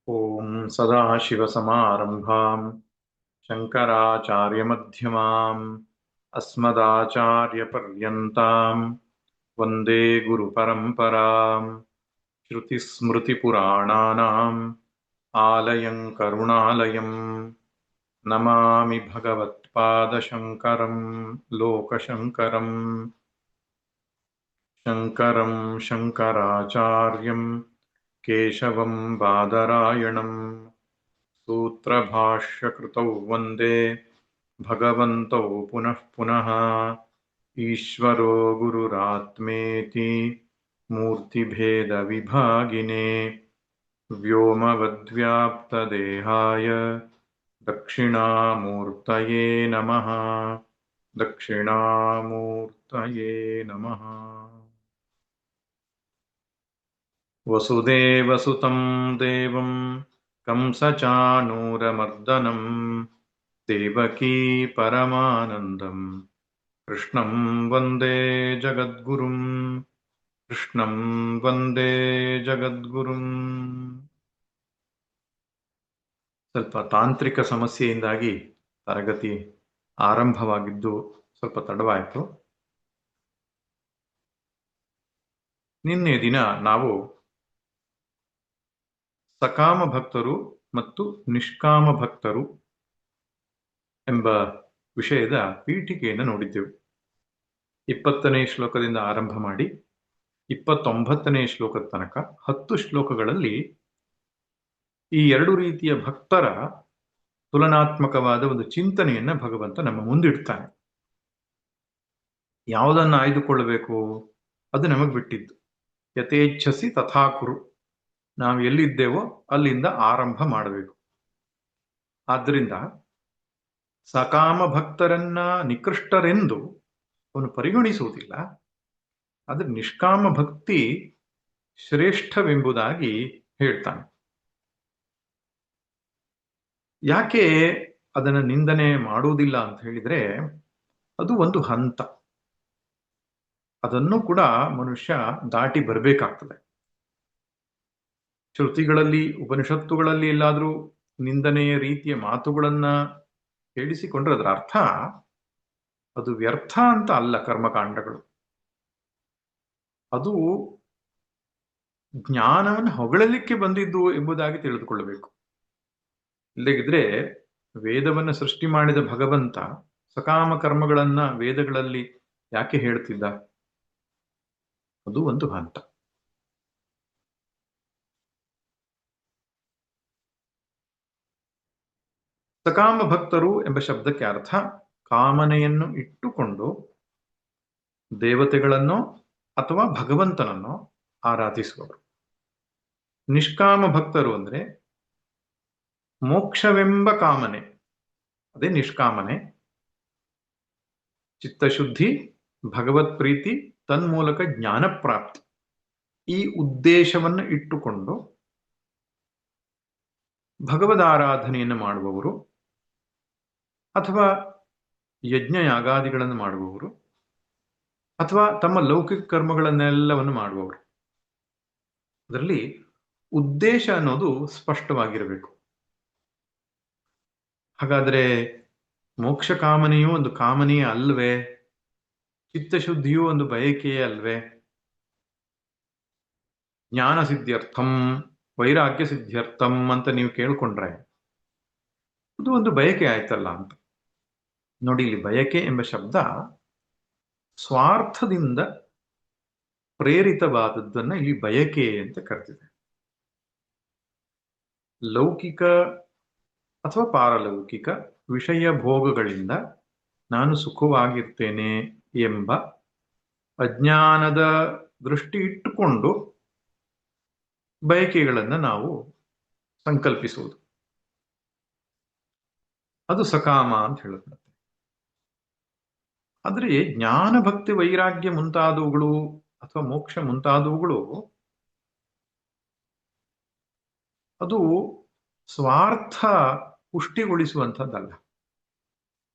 ಓಂ ಸದಾಶಿವಸಮಾರಂಭಾಂ ಶಂಕರಾಚಾರ್ಯಮಧ್ಯಮಾಂ ಅಸ್ಮದಾಚಾರ್ಯಪರ್ಯಂತಾಂ ವಂದೇ ಗುರುಪರಂಪರಾಂ ಶ್ರುತಿಸ್ಮೃತಿಪುರಾಣಾನಾಂ ಆಲಯಂ ಕರುಣಾಲಯಂ ನಮಾಮಿ ಭಗವತ್ಪಾದಶಂಕರಂ ಲೋಕಶಂಕರಂ ಶಂಕರಂ ಶಂಕರಾಚಾರ್ಯಂ ಕೇಶವಂ ಬಾದರಾಯಣಂ ಸೂತ್ರಭಾಷ್ಯಕೃತೌ ವಂದೇ ಭಗವಂತೌ ಪುನಃ ಪುನಃ ಈಶ್ವರೋ ಗುರುರಾತ್ಮೇತಿ ಮೂರ್ತಿಭೇದ ವಿಭಾಗಿನೇ ವ್ಯೋಮವದ್ವ್ಯಾಪ್ತದೇಹಾಯ ದಕ್ಷಿಣಾಮೂರ್ತಯೇ ನಮಃ ದಕ್ಷಿಣಾಮೂರ್ತಯೇ ನಮಃ. ವಸುದೇವಸುತಂ ದೇವಂ ಕಂಸಚಾನೂರಮರ್ದನಂ ದೇವಕೀ ಪರಮಾನಂದಂ ಕೃಷ್ಣಂ ವಂದೇ ಜಗದ್ಗುರುಂ ಕೃಷ್ಣಂ ವಂದೇ ಜಗದ್ಗುರುಂ. ಸ್ವಲ್ಪ ತಾಂತ್ರಿಕ ಸಮಸ್ಯೆಯಿಂದಾಗಿ ತರಗತಿ ಆರಂಭವಾಗಿದ್ದು ಸ್ವಲ್ಪ ತಡವಾಯಿತು. ನಿನ್ನೆ ದಿನ ನಾವು ಸಕಾಮ ಭಕ್ತರು ಮತ್ತು ನಿಷ್ಕಾಮ ಭಕ್ತರು ಎಂಬ ವಿಷಯದ ಪೀಠಿಕೆಯನ್ನು ನೋಡಿದ್ದೆವು. 20ನೇ ಶ್ಲೋಕದಿಂದ ಆರಂಭ ಮಾಡಿ 29ನೇ ಶ್ಲೋಕದ ತನಕ 10 ಶ್ಲೋಕಗಳಲ್ಲಿ ಈ ಎರಡು ರೀತಿಯ ಭಕ್ತರ ತುಲನಾತ್ಮಕವಾದ ಒಂದು ಚಿಂತನೆಯನ್ನ ಭಗವಂತ ನಮ್ಮ ಮುಂದಿಡ್ತಾನೆ. ಯಾವುದನ್ನು ಆಯ್ದುಕೊಳ್ಳಬೇಕು ಅದು ನಮಗೆ ಬಿಟ್ಟಿದ್ದು. ಯಥೇಚ್ಛಸಿ ತಥಾಕುರು, ನಾವು ಎಲ್ಲಿದ್ದೇವೋ ಅಲ್ಲಿಂದ ಆರಂಭ ಮಾಡಬೇಕು. ಆದ್ದರಿಂದ ಸಕಾಮ ಭಕ್ತರನ್ನ ನಿಕೃಷ್ಟರೆಂದು ಅವನು ಪರಿಗಣಿಸುವುದಿಲ್ಲ. ಆದರೆ ನಿಷ್ಕಾಮ ಭಕ್ತಿ ಶ್ರೇಷ್ಠವೆಂಬುದಾಗಿ ಹೇಳ್ತಾನೆ. ಯಾಕೆ ಅದನ್ನು ನಿಂದನೆ ಮಾಡುವುದಿಲ್ಲ ಅಂತ ಹೇಳಿದ್ರೆ, ಅದು ಒಂದು ಹಂತ. ಅದನ್ನು ಕೂಡ ಮನುಷ್ಯ ದಾಟಿ ಬರಬೇಕಾಗ್ತದೆ. ಶ್ರುತಿಗಳಲ್ಲಿ ಉಪನಿಷತ್ತುಗಳಲ್ಲಿ ಎಲ್ಲಾದ್ರೂ ನಿಂದನೆಯ ರೀತಿಯ ಮಾತುಗಳನ್ನ ಕೇಳಿಸಿಕೊಂಡ್ರೆ ಅದರ ಅರ್ಥ ಅದು ವ್ಯರ್ಥ ಅಂತ ಅಲ್ಲ. ಕರ್ಮಕಾಂಡಗಳು ಅದು ಜ್ಞಾನವನ್ನು ಹೊಗಳಲಿಕ್ಕೆ ಬಂದಿದ್ದು ಎಂಬುದಾಗಿ ತಿಳಿದುಕೊಳ್ಳಬೇಕು. ಇಲ್ಲದಿದ್ರೆ ವೇದವನ್ನು ಸೃಷ್ಟಿ ಮಾಡಿದ ಭಗವಂತ ಸಕಾಮ ಕರ್ಮಗಳನ್ನ ವೇದಗಳಲ್ಲಿ ಯಾಕೆ ಹೇಳ್ತಿದ್ದ? ಅದು ಒಂದು ಹಂತ. ಸಕಾಮ ಭಕ್ತರು ಎಂಬ ಶಬ್ದಕ್ಕೆ ಅರ್ಥ ಕಾಮನೆಯನ್ನು ಇಟ್ಟುಕೊಂಡು ದೇವತೆಗಳನ್ನೋ ಅಥವಾ ಭಗವಂತನನ್ನೋ ಆರಾಧಿಸುವವರು. ನಿಷ್ಕಾಮ ಭಕ್ತರು ಅಂದ್ರೆ ಮೋಕ್ಷವೆಂಬ ಕಾಮನೆ, ಅದೇ ನಿಷ್ಕಾಮನೆ. ಚಿತ್ತಶುದ್ಧಿ, ಭಗವತ್ ಪ್ರೀತಿ, ತನ್ಮೂಲಕ ಜ್ಞಾನ ಪ್ರಾಪ್ತಿ, ಈ ಉದ್ದೇಶವನ್ನು ಇಟ್ಟುಕೊಂಡು ಭಗವದಾರಾಧನೆಯನ್ನು ಮಾಡುವವರು ಅಥವಾ ಯಜ್ಞ ಯಾಗಾದಿಗಳನ್ನು ಮಾಡುವವರು ಅಥವಾ ತಮ್ಮ ಲೌಕಿಕ ಕರ್ಮಗಳನ್ನೆಲ್ಲವನ್ನು ಮಾಡುವವರು. ಅದರಲ್ಲಿ ಉದ್ದೇಶ ಅನ್ನೋದು ಸ್ಪಷ್ಟವಾಗಿರಬೇಕು. ಹಾಗಾದ್ರೆ ಮೋಕ್ಷ ಕಾಮನೆಯೂ ಒಂದು ಕಾಮನೆಯೇ ಅಲ್ವೇ? ಚಿತ್ತಶುದ್ಧಿಯೂ ಒಂದು ಬಯಕೆಯೇ ಅಲ್ವೇ? ಜ್ಞಾನ ಸಿದ್ಧ್ಯರ್ಥಂ, ವೈರಾಗ್ಯ ಸಿದ್ಧ್ಯರ್ಥಂ ಅಂತ ನೀವು ಕೇಳ್ಕೊಂಡ್ರೆ ಅದು ಒಂದು ಬಯಕೆ ಆಯ್ತಲ್ಲ ಅಂತ. ನೋಡಿ, ಇಲ್ಲಿ ಬಯಕೆ ಎಂಬ ಶಬ್ದ ಸ್ವಾರ್ಥದಿಂದ ಪ್ರೇರಿತವಾದದ್ದನ್ನ ಇಲ್ಲಿ ಬಯಕೆ ಅಂತ ಕರೆದಿದೆ. ಲೌಕಿಕ ಅಥವಾ ಪಾರಲೌಕಿಕ ವಿಷಯ ಭೋಗಗಳಿಂದ ನಾನು ಸುಖವಾಗಿರ್ತೇನೆ ಎಂಬ ಅಜ್ಞಾನದ ದೃಷ್ಟಿ ಇಟ್ಟುಕೊಂಡು ಬಯಕೆಗಳನ್ನ ನಾವು ಸಂಕಲ್ಪಿಸುವುದು, ಅದು ಸಕಾಮ ಅಂತ ಹೇಳುತ್ತೆ. ಆದ್ರೆ ಜ್ಞಾನ ಭಕ್ತಿ ವೈರಾಗ್ಯ ಮುಂತಾದವುಗಳು ಅಥವಾ ಮೋಕ್ಷ ಮುಂತಾದವುಗಳು ಅದು ಸ್ವಾರ್ಥ ಪುಷ್ಟಿಗೊಳಿಸುವಂಥದ್ದಲ್ಲ.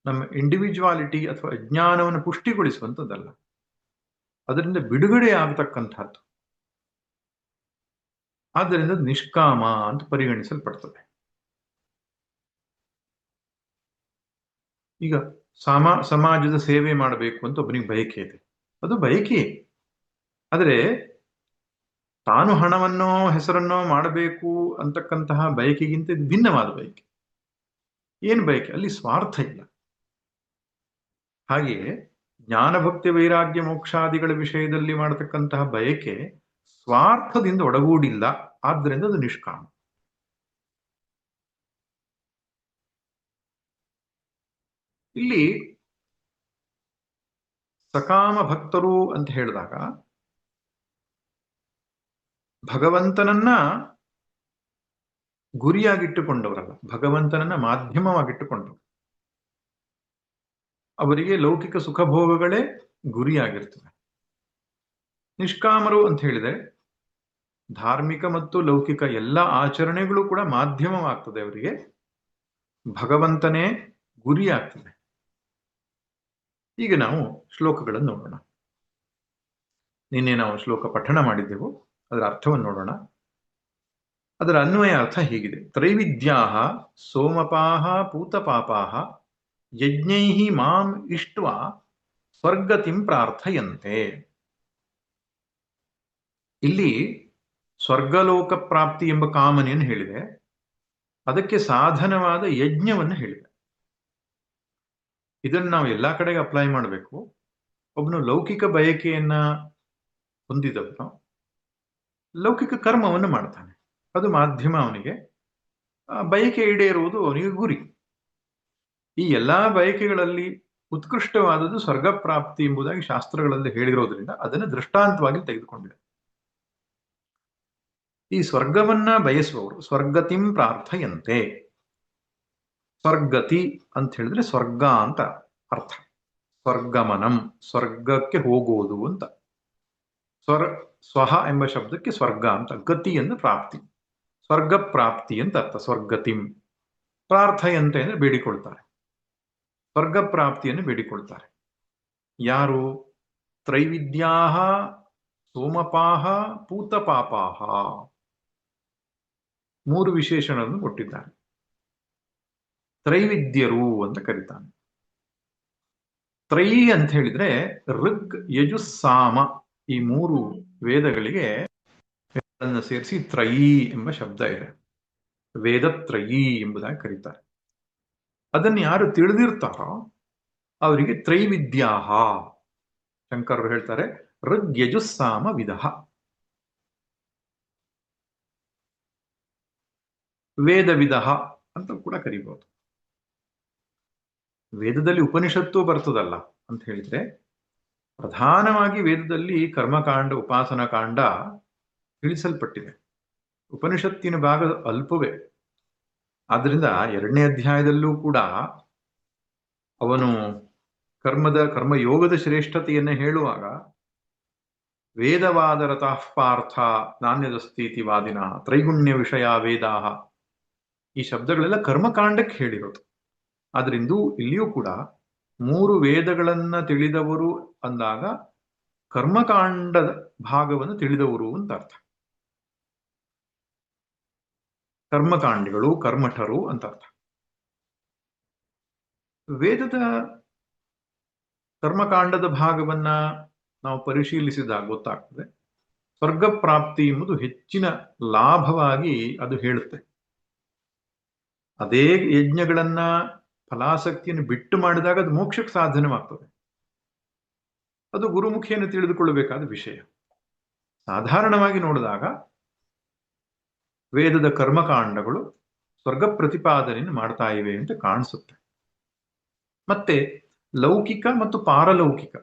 ನಮ್ಮ ಇಂಡಿವಿಜುವಾಲಿಟಿ ಅಥವಾ ಅಜ್ಞಾನವನ್ನು ಪುಷ್ಟಿಗೊಳಿಸುವಂಥದ್ದಲ್ಲ. ಅದರಿಂದ ಬಿಡುಗಡೆ ಆಗತಕ್ಕಂಥದ್ದು. ಆದ್ದರಿಂದ ನಿಷ್ಕಾಮ ಅಂತ ಪರಿಗಣಿಸಲ್ಪಡ್ತದೆ. ಈಗ ಸಮಾಜದ ಸೇವೆ ಮಾಡಬೇಕು ಅಂತ ಒಬ್ಬನಿಗೆ ಬಯಕೆ ಇದೆ, ಅದು ಬಯಕೆ. ಆದರೆ ತಾನು ಹಣವನ್ನೋ ಹೆಸರನ್ನೋ ಮಾಡಬೇಕು ಅಂತಕ್ಕಂತಹ ಬಯಕೆಗಿಂತ ಇದು ಭಿನ್ನವಾದ ಬಯಕೆ. ಏನು ಬಯಕೆ? ಅಲ್ಲಿ ಸ್ವಾರ್ಥ ಇಲ್ಲ. ಹಾಗೆಯೇ ಜ್ಞಾನಭಕ್ತಿ ವೈರಾಗ್ಯ ಮೋಕ್ಷಾದಿಗಳ ವಿಷಯದಲ್ಲಿ ಮಾಡತಕ್ಕಂತಹ ಬಯಕೆ ಸ್ವಾರ್ಥದಿಂದ ಒಡಗೂಡಿಲ್ಲ, ಆದ್ದರಿಂದ ಅದು ನಿಷ್ಕಾಮ. ಇಲ್ಲಿ ಸಕಾಮ ಭಕ್ತರು ಅಂತ ಹೇಳಿದಾಗ ಭಗವಂತನನ್ನ ಗುರಿಯಾಗಿಟ್ಟುಕೊಂಡವರಲ್ಲ, ಭಗವಂತನನ್ನ ಮಾಧ್ಯಮವಾಗಿಟ್ಟುಕೊಂಡವರು. ಅವರಿಗೆ ಲೌಕಿಕ ಸುಖಭೋಗಗಳೇ ಗುರಿಯಾಗಿರ್ತವೆ. ನಿಷ್ಕಾಮರು ಅಂತ ಹೇಳಿದ್ರೆ ಧಾರ್ಮಿಕ ಮತ್ತು ಲೌಕಿಕ ಎಲ್ಲ ಆಚರಣೆಗಳು ಕೂಡ ಮಾಧ್ಯಮವಾಗ್ತದೆ, ಅವರಿಗೆ ಭಗವಂತನೇ ಗುರಿಯಾಗ್ತದೆ. ಈಗ ನಾವು ಶ್ಲೋಕಗಳನ್ನು ನೋಡೋಣ. ನಿನ್ನೆ ನಾವು ಶ್ಲೋಕ ಪಠಣ ಮಾಡಿದ್ದೆವು, ಅದರ ಅರ್ಥವನ್ನು ನೋಡೋಣ. ಅದರ ಅನ್ವಯ ಅರ್ಥ ಹೀಗಿದೆ: ತ್ರೈವಿದ್ಯಾ ಸೋಮಪಾಹ ಪೂತಪಾಪಾಹ ಯಜ್ಞೈ ಮಾಂ ಇಷ್ಟ್ವಾ ಸ್ವರ್ಗತಿಂ ಪ್ರಾರ್ಥಯಂತೆ. ಇಲ್ಲಿ ಸ್ವರ್ಗಲೋಕ ಪ್ರಾಪ್ತಿ ಎಂಬ ಕಾಮನೆಯನ್ನು ಹೇಳಿದೆ, ಅದಕ್ಕೆ ಸಾಧನವಾದ ಯಜ್ಞವನ್ನು ಹೇಳಿದೆ. ಇದನ್ನು ನಾವು ಎಲ್ಲಾ ಕಡೆಗೆ ಅಪ್ಲೈ ಮಾಡಬೇಕು. ಒಬ್ಬನು ಲೌಕಿಕ ಬಯಕೆಯನ್ನ ಹೊಂದಿದವನು ಲೌಕಿಕ ಕರ್ಮವನ್ನು ಮಾಡ್ತಾನೆ, ಅದು ಮಾಧ್ಯಮ. ಅವನಿಗೆ ಬಯಕೆ ಈಡೇರುವುದು ಅವನಿಗೆ ಗುರಿ. ಈ ಎಲ್ಲಾ ಬಯಕೆಗಳಲ್ಲಿ ಉತ್ಕೃಷ್ಟವಾದದ್ದು ಸ್ವರ್ಗ ಪ್ರಾಪ್ತಿ ಎಂಬುದಾಗಿ ಶಾಸ್ತ್ರಗಳಲ್ಲಿ ಹೇಳಿರೋದ್ರಿಂದ ಅದನ್ನು ದೃಷ್ಟಾಂತವಾಗಿ ತೆಗೆದುಕೊಂಡಿದೆ. ಈ ಸ್ವರ್ಗವನ್ನ ಬಯಸುವವರು ಸ್ವರ್ಗತಿಂ ಪ್ರಾರ್ಥಯಂತೆ. ಸ್ವರ್ಗತಿ ಅಂತ ಹೇಳಿದ್ರೆ ಸ್ವರ್ಗ ಅಂತ ಅರ್ಥ. ಸ್ವರ್ಗಮನಂ, ಸ್ವರ್ಗಕ್ಕೆ ಹೋಗುವುದು ಅಂತ. ಸ್ವಹ ಎಂಬ ಶಬ್ದಕ್ಕೆ ಸ್ವರ್ಗ ಅಂತ, ಗತಿ ಎಂದು ಪ್ರಾಪ್ತಿ, ಸ್ವರ್ಗ ಪ್ರಾಪ್ತಿ ಅಂತ ಅರ್ಥ. ಸ್ವರ್ಗತಿಂ ಪ್ರಾರ್ಥಯಂತೆ ಅಂದ್ರೆ ಬೇಡಿಕೊಳ್ತಾರೆ, ಸ್ವರ್ಗ ಪ್ರಾಪ್ತಿಯನ್ನು ಬೇಡಿಕೊಳ್ತಾರೆ. ಯಾರು? ತ್ರೈವಿದ್ಯಾ ಸೋಮಪಾಹ ಪೂತಪಾಪಾಹ, ಮೂರು ವಿಶೇಷಣವನ್ನು ಕೊಟ್ಟಿದ್ದಾನೆ. ತ್ರೈವಿದ್ಯರು ಅಂತ ಕರೀತಾನೆ. ತ್ರೈ ಅಂತ ಹೇಳಿದ್ರೆ ಋಗ್ ಯಜು ಸಾಮ, ಈ ಮೂರು ವೇದಗಳಿಗೆ ಸೇರಿಸಿ ತ್ರಯಿ ಎಂಬ ಶಬ್ದ ಇದೆ. ವೇದತ್ರಯಿ ಎಂಬುದಾಗಿ ಕರೀತಾರೆ. ಅದನ್ನು ಯಾರು ತಿಳಿದಿರ್ತಾರೋ ಅವರಿಗೆ ತ್ರೈವಿದ್ಯಾಹ. ಶಂಕರರು ಹೇಳ್ತಾರೆ ಋಗ್ ಯಜುಸ್ಸಾಮ ವಿದಃ. ವೇದ ವಿದಃ ಅಂತ ಕೂಡ ಕರೀಬಹುದು. ವೇದದಲ್ಲಿ ಉಪನಿಷತ್ತು ಬರ್ತದಲ್ಲ ಅಂತ ಹೇಳಿದ್ರೆ, ಪ್ರಧಾನವಾಗಿ ವೇದದಲ್ಲಿ ಕರ್ಮಕಾಂಡ ಉಪಾಸನಾ ಕಾಂಡ ತಿಳಿಸಲ್ಪಟ್ಟಿದೆ. ಉಪನಿಷತ್ತಿನ ಭಾಗ ಅಲ್ಪವೇ. ಆದ್ರಿಂದ 2ನೇ ಅಧ್ಯಾಯದಲ್ಲೂ ಕೂಡ ಅವನು ಕರ್ಮಯೋಗದ ಶ್ರೇಷ್ಠತೆಯನ್ನ ಹೇಳುವಾಗ ವೇದವಾದರತಃ ಪಾರ್ಥ ನಾಣ್ಯದಸ್ತೀತಿ ವಾದಿನ ತ್ರೈಗುಣ್ಯ ವಿಷಯ ವೇದಾಹ, ಈ ಶಬ್ದಗಳೆಲ್ಲ ಕರ್ಮಕಾಂಡಕ್ಕೆ ಹೇಳಿರೋದು. ಆದ್ರಿಂದ ಇಲ್ಲಿಯೂ ಕೂಡ 3 ವೇದಗಳನ್ನ ತಿಳಿದವರು ಅಂದಾಗ ಕರ್ಮಕಾಂಡದ ಭಾಗವನ್ನು ತಿಳಿದವರು ಅಂತ ಅರ್ಥ. ಕರ್ಮಕಾಂಡಿಗಳು, ಕರ್ಮಠರು ಅಂತ ಅರ್ಥ. ವೇದದ ಕರ್ಮಕಾಂಡದ ಭಾಗವನ್ನ ನಾವು ಪರಿಶೀಲಿಸಿದಾಗ ಗೊತ್ತಾಗ್ತದೆ, ಸ್ವರ್ಗ ಪ್ರಾಪ್ತಿ ಎಂಬುದು ಹೆಚ್ಚಿನ ಲಾಭವಾಗಿ ಅದು ಹೇಳುತ್ತೆ. ಅದೇ ಯಜ್ಞಗಳನ್ನ ಫಲಾಸಕ್ತಿಯನ್ನು ಬಿಟ್ಟು ಮಾಡಿದಾಗ ಅದು ಮೋಕ್ಷಕ್ಕೆ ಸಾಧನವಾಗ್ತದೆ. ಅದು ಗುರುಮುಖಿಯನ್ನು ತಿಳಿದುಕೊಳ್ಳಬೇಕಾದ ವಿಷಯ. ಸಾಧಾರಣವಾಗಿ ನೋಡಿದಾಗ ವೇದದ ಕರ್ಮಕಾಂಡಗಳು ಸ್ವರ್ಗ ಪ್ರತಿಪಾದನೆಯನ್ನು ಮಾಡ್ತಾ ಇವೆ ಅಂತ ಕಾಣಿಸುತ್ತೆ. ಮತ್ತೆ ಲೌಕಿಕ ಮತ್ತು ಪಾರಲೌಕಿಕ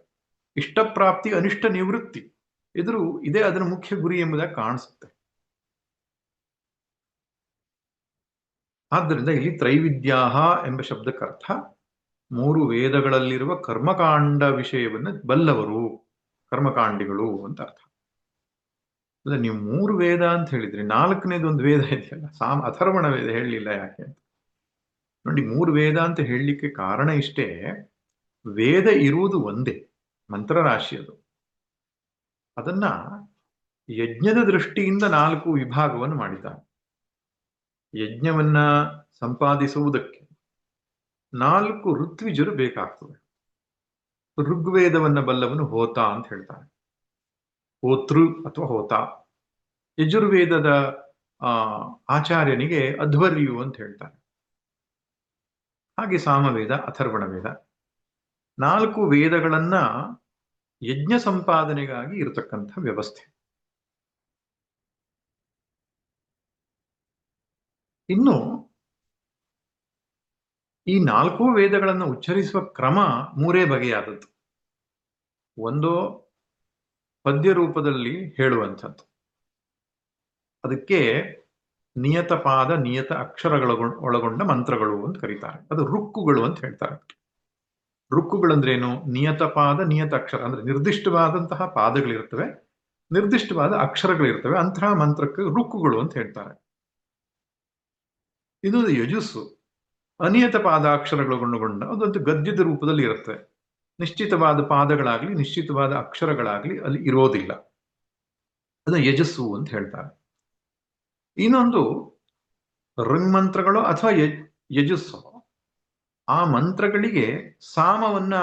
ಇಷ್ಟಪ್ರಾಪ್ತಿ ಅನಿಷ್ಟ ನಿವೃತ್ತಿ ಇದೇ ಅದರ ಮುಖ್ಯ ಗುರಿ ಎಂಬುದಾಗಿ ಕಾಣಿಸುತ್ತೆ. ಆದ್ದರಿಂದ ಇಲ್ಲಿ ತ್ರೈವಿದ್ಯಾಹ ಎಂಬ ಶಬ್ದಕ್ಕರ್ಥ 3 ವೇದಗಳಲ್ಲಿರುವ ಕರ್ಮಕಾಂಡ ವಿಷಯವನ್ನು ಬಲ್ಲವರು, ಕರ್ಮಕಾಂಡಿಗಳು ಅಂತ ಅರ್ಥ. ಅಲ್ಲ, ನೀವು 3 ವೇದ ಅಂತ ಹೇಳಿದ್ರಿ, 4ನೇದೊಂದು ವೇದ ಇದೆಯಲ್ಲ, ಅಥರ್ವಣ ವೇದ ಹೇಳಲಿಲ್ಲ ಯಾಕೆ ಅಂತ ನೋಡಿ. 3 ವೇದ ಅಂತ ಹೇಳಲಿಕ್ಕೆ ಕಾರಣ ಇಷ್ಟೇ, ವೇದ ಇರುವುದು ಒಂದೇ ಮಂತ್ರರಾಶಿ. ಅದನ್ನ ಯಜ್ಞದ ದೃಷ್ಟಿಯಿಂದ 4 ವಿಭಾಗವನ್ನು ಮಾಡಿದ್ದಾನೆ. ಯಜ್ಞವನ್ನ ಸಂಪಾದಿಸುವುದಕ್ಕೆ 4 ಋತ್ವಿಜರು ಬೇಕಾಗ್ತದೆ. ಋಗ್ವೇದವನ್ನ ಬಲ್ಲವನು ಹೋತ ಅಂತ ಹೇಳ್ತಾನೆ, ಹೋತೃ ಅಥವಾ ಹೋತ. ಯಜುರ್ವೇದದ ಆಚಾರ್ಯನಿಗೆ ಅಧ್ವರ್ಯು ಅಂತ ಹೇಳ್ತಾರೆ. ಹಾಗೆ ಸಾಮವೇದ, ಅಥರ್ವಣ ವೇದ, 4 ವೇದಗಳನ್ನ ಯಜ್ಞ ಸಂಪಾದನೆಗಾಗಿ ಇರತಕ್ಕಂಥ ವ್ಯವಸ್ಥೆ. ಇನ್ನು ಈ 4 ವೇದಗಳನ್ನು ಉಚ್ಚರಿಸುವ ಕ್ರಮ 3 ಬಗೆಯಾದದ್ದು. ಒಂದು ಪದ್ಯ ರೂಪದಲ್ಲಿ ಹೇಳುವಂಥದ್ದು, ಅದಕ್ಕೆ ನಿಯತ ಪಾದ ನಿಯತ ಅಕ್ಷರಗಳ ಒಳಗೊಂಡ ಮಂತ್ರಗಳು ಅಂತ ಕರೀತಾರೆ. ಅದು ರುಕ್ಕುಗಳು ಅಂತ ಹೇಳ್ತಾರೆ. ರುಕ್ಕುಗಳಂದ್ರೇನು? ನಿಯತ ಪಾದ ನಿಯತ ಅಕ್ಷರ ಅಂದ್ರೆ ನಿರ್ದಿಷ್ಟವಾದಂತಹ ಪಾದಗಳಿರ್ತವೆ, ನಿರ್ದಿಷ್ಟವಾದ ಅಕ್ಷರಗಳಿರ್ತವೆ, ಅಂತಹ ಮಂತ್ರಕ್ಕೆ ರುಕ್ಕುಗಳು ಅಂತ ಹೇಳ್ತಾರೆ. ಇದು ಯಜಸ್ಸು. ಅನಿಯತ ಪಾದಾಕ್ಷರಗಳೊಳಗೊಂಡ ಅದೊಂದು ಗದ್ಯದ ರೂಪದಲ್ಲಿ ಇರುತ್ತೆ. ನಿಶ್ಚಿತವಾದ ಪಾದಗಳಾಗ್ಲಿ ನಿಶ್ಚಿತವಾದ ಅಕ್ಷರಗಳಾಗ್ಲಿ ಅಲ್ಲಿ ಇರೋದಿಲ್ಲ. ಅದು ಯಜಸ್ಸು ಅಂತ ಹೇಳ್ತಾರೆ. ಇನ್ನೊಂದು ಋಂಗ್ಮಂತ್ರಗಳು ಅಥವಾ ಯಜಸ್ಸು. ಆ ಮಂತ್ರಗಳಿಗೆ ಸಾಮವನ್ನ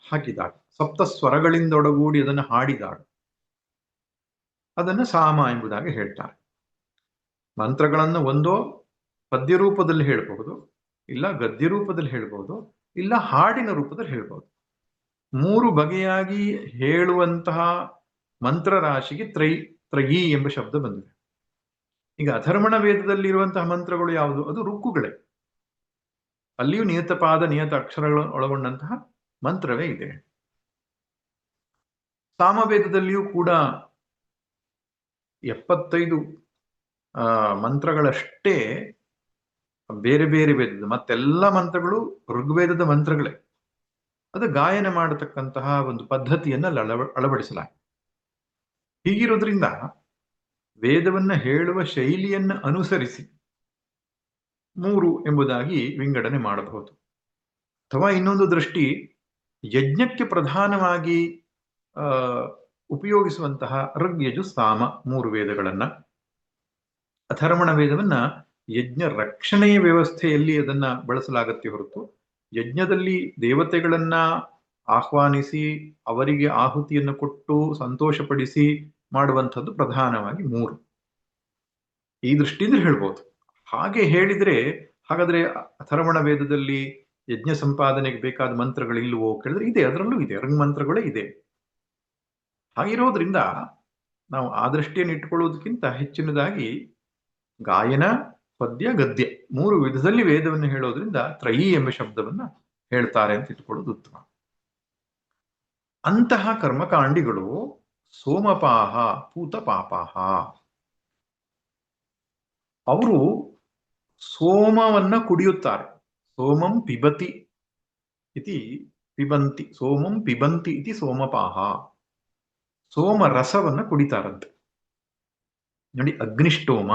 ಹಾಕಿದಾಗ, ಸಪ್ತ ಸ್ವರಗಳಿಂದೊಡಗೂಡಿ ಅದನ್ನು ಹಾಡಿದಾಗ ಅದನ್ನು ಸಾಮ ಎಂಬುದಾಗಿ ಹೇಳ್ತಾರೆ. ಮಂತ್ರಗಳನ್ನು ಒಂದೋ ಪದ್ಯ ರೂಪದಲ್ಲಿ ಹೇಳ್ಬಹುದು, ಇಲ್ಲ ಗದ್ಯ ರೂಪದಲ್ಲಿ ಹೇಳ್ಬಹುದು, ಇಲ್ಲ ಹಾಡಿನ ರೂಪದಲ್ಲಿ ಹೇಳ್ಬಹುದು. 3 ಬಗೆಯಾಗಿ ಹೇಳುವಂತಹ ಮಂತ್ರರಾಶಿಗೆ ತ್ರಯಿ ಎಂಬ ಶಬ್ದ ಬಂದಿದೆ. ಈಗ ಅಥರ್ವಣ ವೇದದಲ್ಲಿರುವಂತಹ ಮಂತ್ರಗಳು ಯಾವುದು? ಅದು ರುಕ್ಕುಗಳೇ. ಅಲ್ಲಿಯೂ ನಿಯತ ಪಾದ ನಿಯತ ಅಕ್ಷರಗಳು ಒಳಗೊಂಡಂತಹ ಮಂತ್ರವೇ ಇದೆ. ಸಾಮವೇದದಲ್ಲಿಯೂ ಕೂಡ 75 ಮಂತ್ರಗಳಷ್ಟೇ ಬೇರೆ ಬೇರೆ ವೇದದ, ಮತ್ತೆಲ್ಲ ಮಂತ್ರಗಳು ಋಗ್ವೇದದ ಮಂತ್ರಗಳೇ. ಅದು ಗಾಯನ ಮಾಡತಕ್ಕಂತಹ ಒಂದು ಪದ್ಧತಿಯನ್ನ ಅಳವಡಿಸಲಾಗಿದೆ. ಹೀಗಿರೋದ್ರಿಂದ ವೇದವನ್ನ ಹೇಳುವ ಶೈಲಿಯನ್ನ ಅನುಸರಿಸಿ 3 ಎಂಬುದಾಗಿ ವಿಂಗಡಣೆ ಮಾಡಬಹುದು. ಅಥವಾ ಇನ್ನೊಂದು ದೃಷ್ಟಿ, ಯಜ್ಞಕ್ಕೆ ಪ್ರಧಾನವಾಗಿ ಉಪಯೋಗಿಸುವಂತಹ ಋಗ್ ಯಜು ಸಾಮ 3 ವೇದಗಳನ್ನ, ಅಥರ್ವಣ ವೇದವನ್ನ ಯಜ್ಞ ರಕ್ಷಣೆಯ ವ್ಯವಸ್ಥೆಯಲ್ಲಿ ಅದನ್ನ ಬಳಸಲಾಗತ್ತೆ ಹೊರತು ಯಜ್ಞದಲ್ಲಿ ದೇವತೆಗಳನ್ನ ಆಹ್ವಾನಿಸಿ ಅವರಿಗೆ ಆಹುತಿಯನ್ನು ಕೊಟ್ಟು ಸಂತೋಷಪಡಿಸಿ ಮಾಡುವಂಥದ್ದು ಪ್ರಧಾನವಾಗಿ 3. ಈ ದೃಷ್ಟಿಯಿಂದ ಹೇಳ್ಬೋದು. ಹಾಗೆ ಹೇಳಿದ್ರೆ ಹಾಗಾದ್ರೆ ಅಥರ್ವಣ ವೇದದಲ್ಲಿ ಯಜ್ಞ ಸಂಪಾದನೆಗೆ ಬೇಕಾದ ಮಂತ್ರಗಳಿಲ್ವೋ ಕೇಳಿದ್ರೆ ಇದೆ, ಅದರಲ್ಲೂ ಇದೆ, ಋಗ್ ಮಂತ್ರಗಳೇ ಇದೆ. ಹಾಗಿರೋದ್ರಿಂದ ನಾವು ಆ ದೃಷ್ಟಿಯನ್ನು ಇಟ್ಕೊಳ್ಳೋದಕ್ಕಿಂತ ಹೆಚ್ಚಿನದಾಗಿ ಗಾಯನ, ಪದ್ಯ, ಗದ್ಯ 3 ವಿಧದಲ್ಲಿ ವೇದವನ್ನು ಹೇಳೋದ್ರಿಂದ ತ್ರಯಿ ಎಂಬ ಶಬ್ದವನ್ನ ಹೇಳ್ತಾರೆ ಅಂತ ಇಟ್ಕೊಳ್ಳೋದು ಉತ್ತಮ. ಅಂತಹ ಕರ್ಮಕಾಂಡಿಗಳು ಸೋಮಪಾಹ ಪೂತಪಾಪಾಹ. ಅವರು ಸೋಮವನ್ನ ಕುಡಿಯುತ್ತಾರೆ. ಸೋಮಂ ಪಿಬತಿ ಇತಿ ಪಿಬಂತಿ, ಸೋಮಂ ಪಿಬಂತಿ ಇತಿ ಸೋಮಪಾಹ. ಸೋಮ ರಸವನ್ನ ಕುಡಿತಾರಂತೆ. ನೋಡಿ, ಅಗ್ನಿಷ್ಟೋಮ,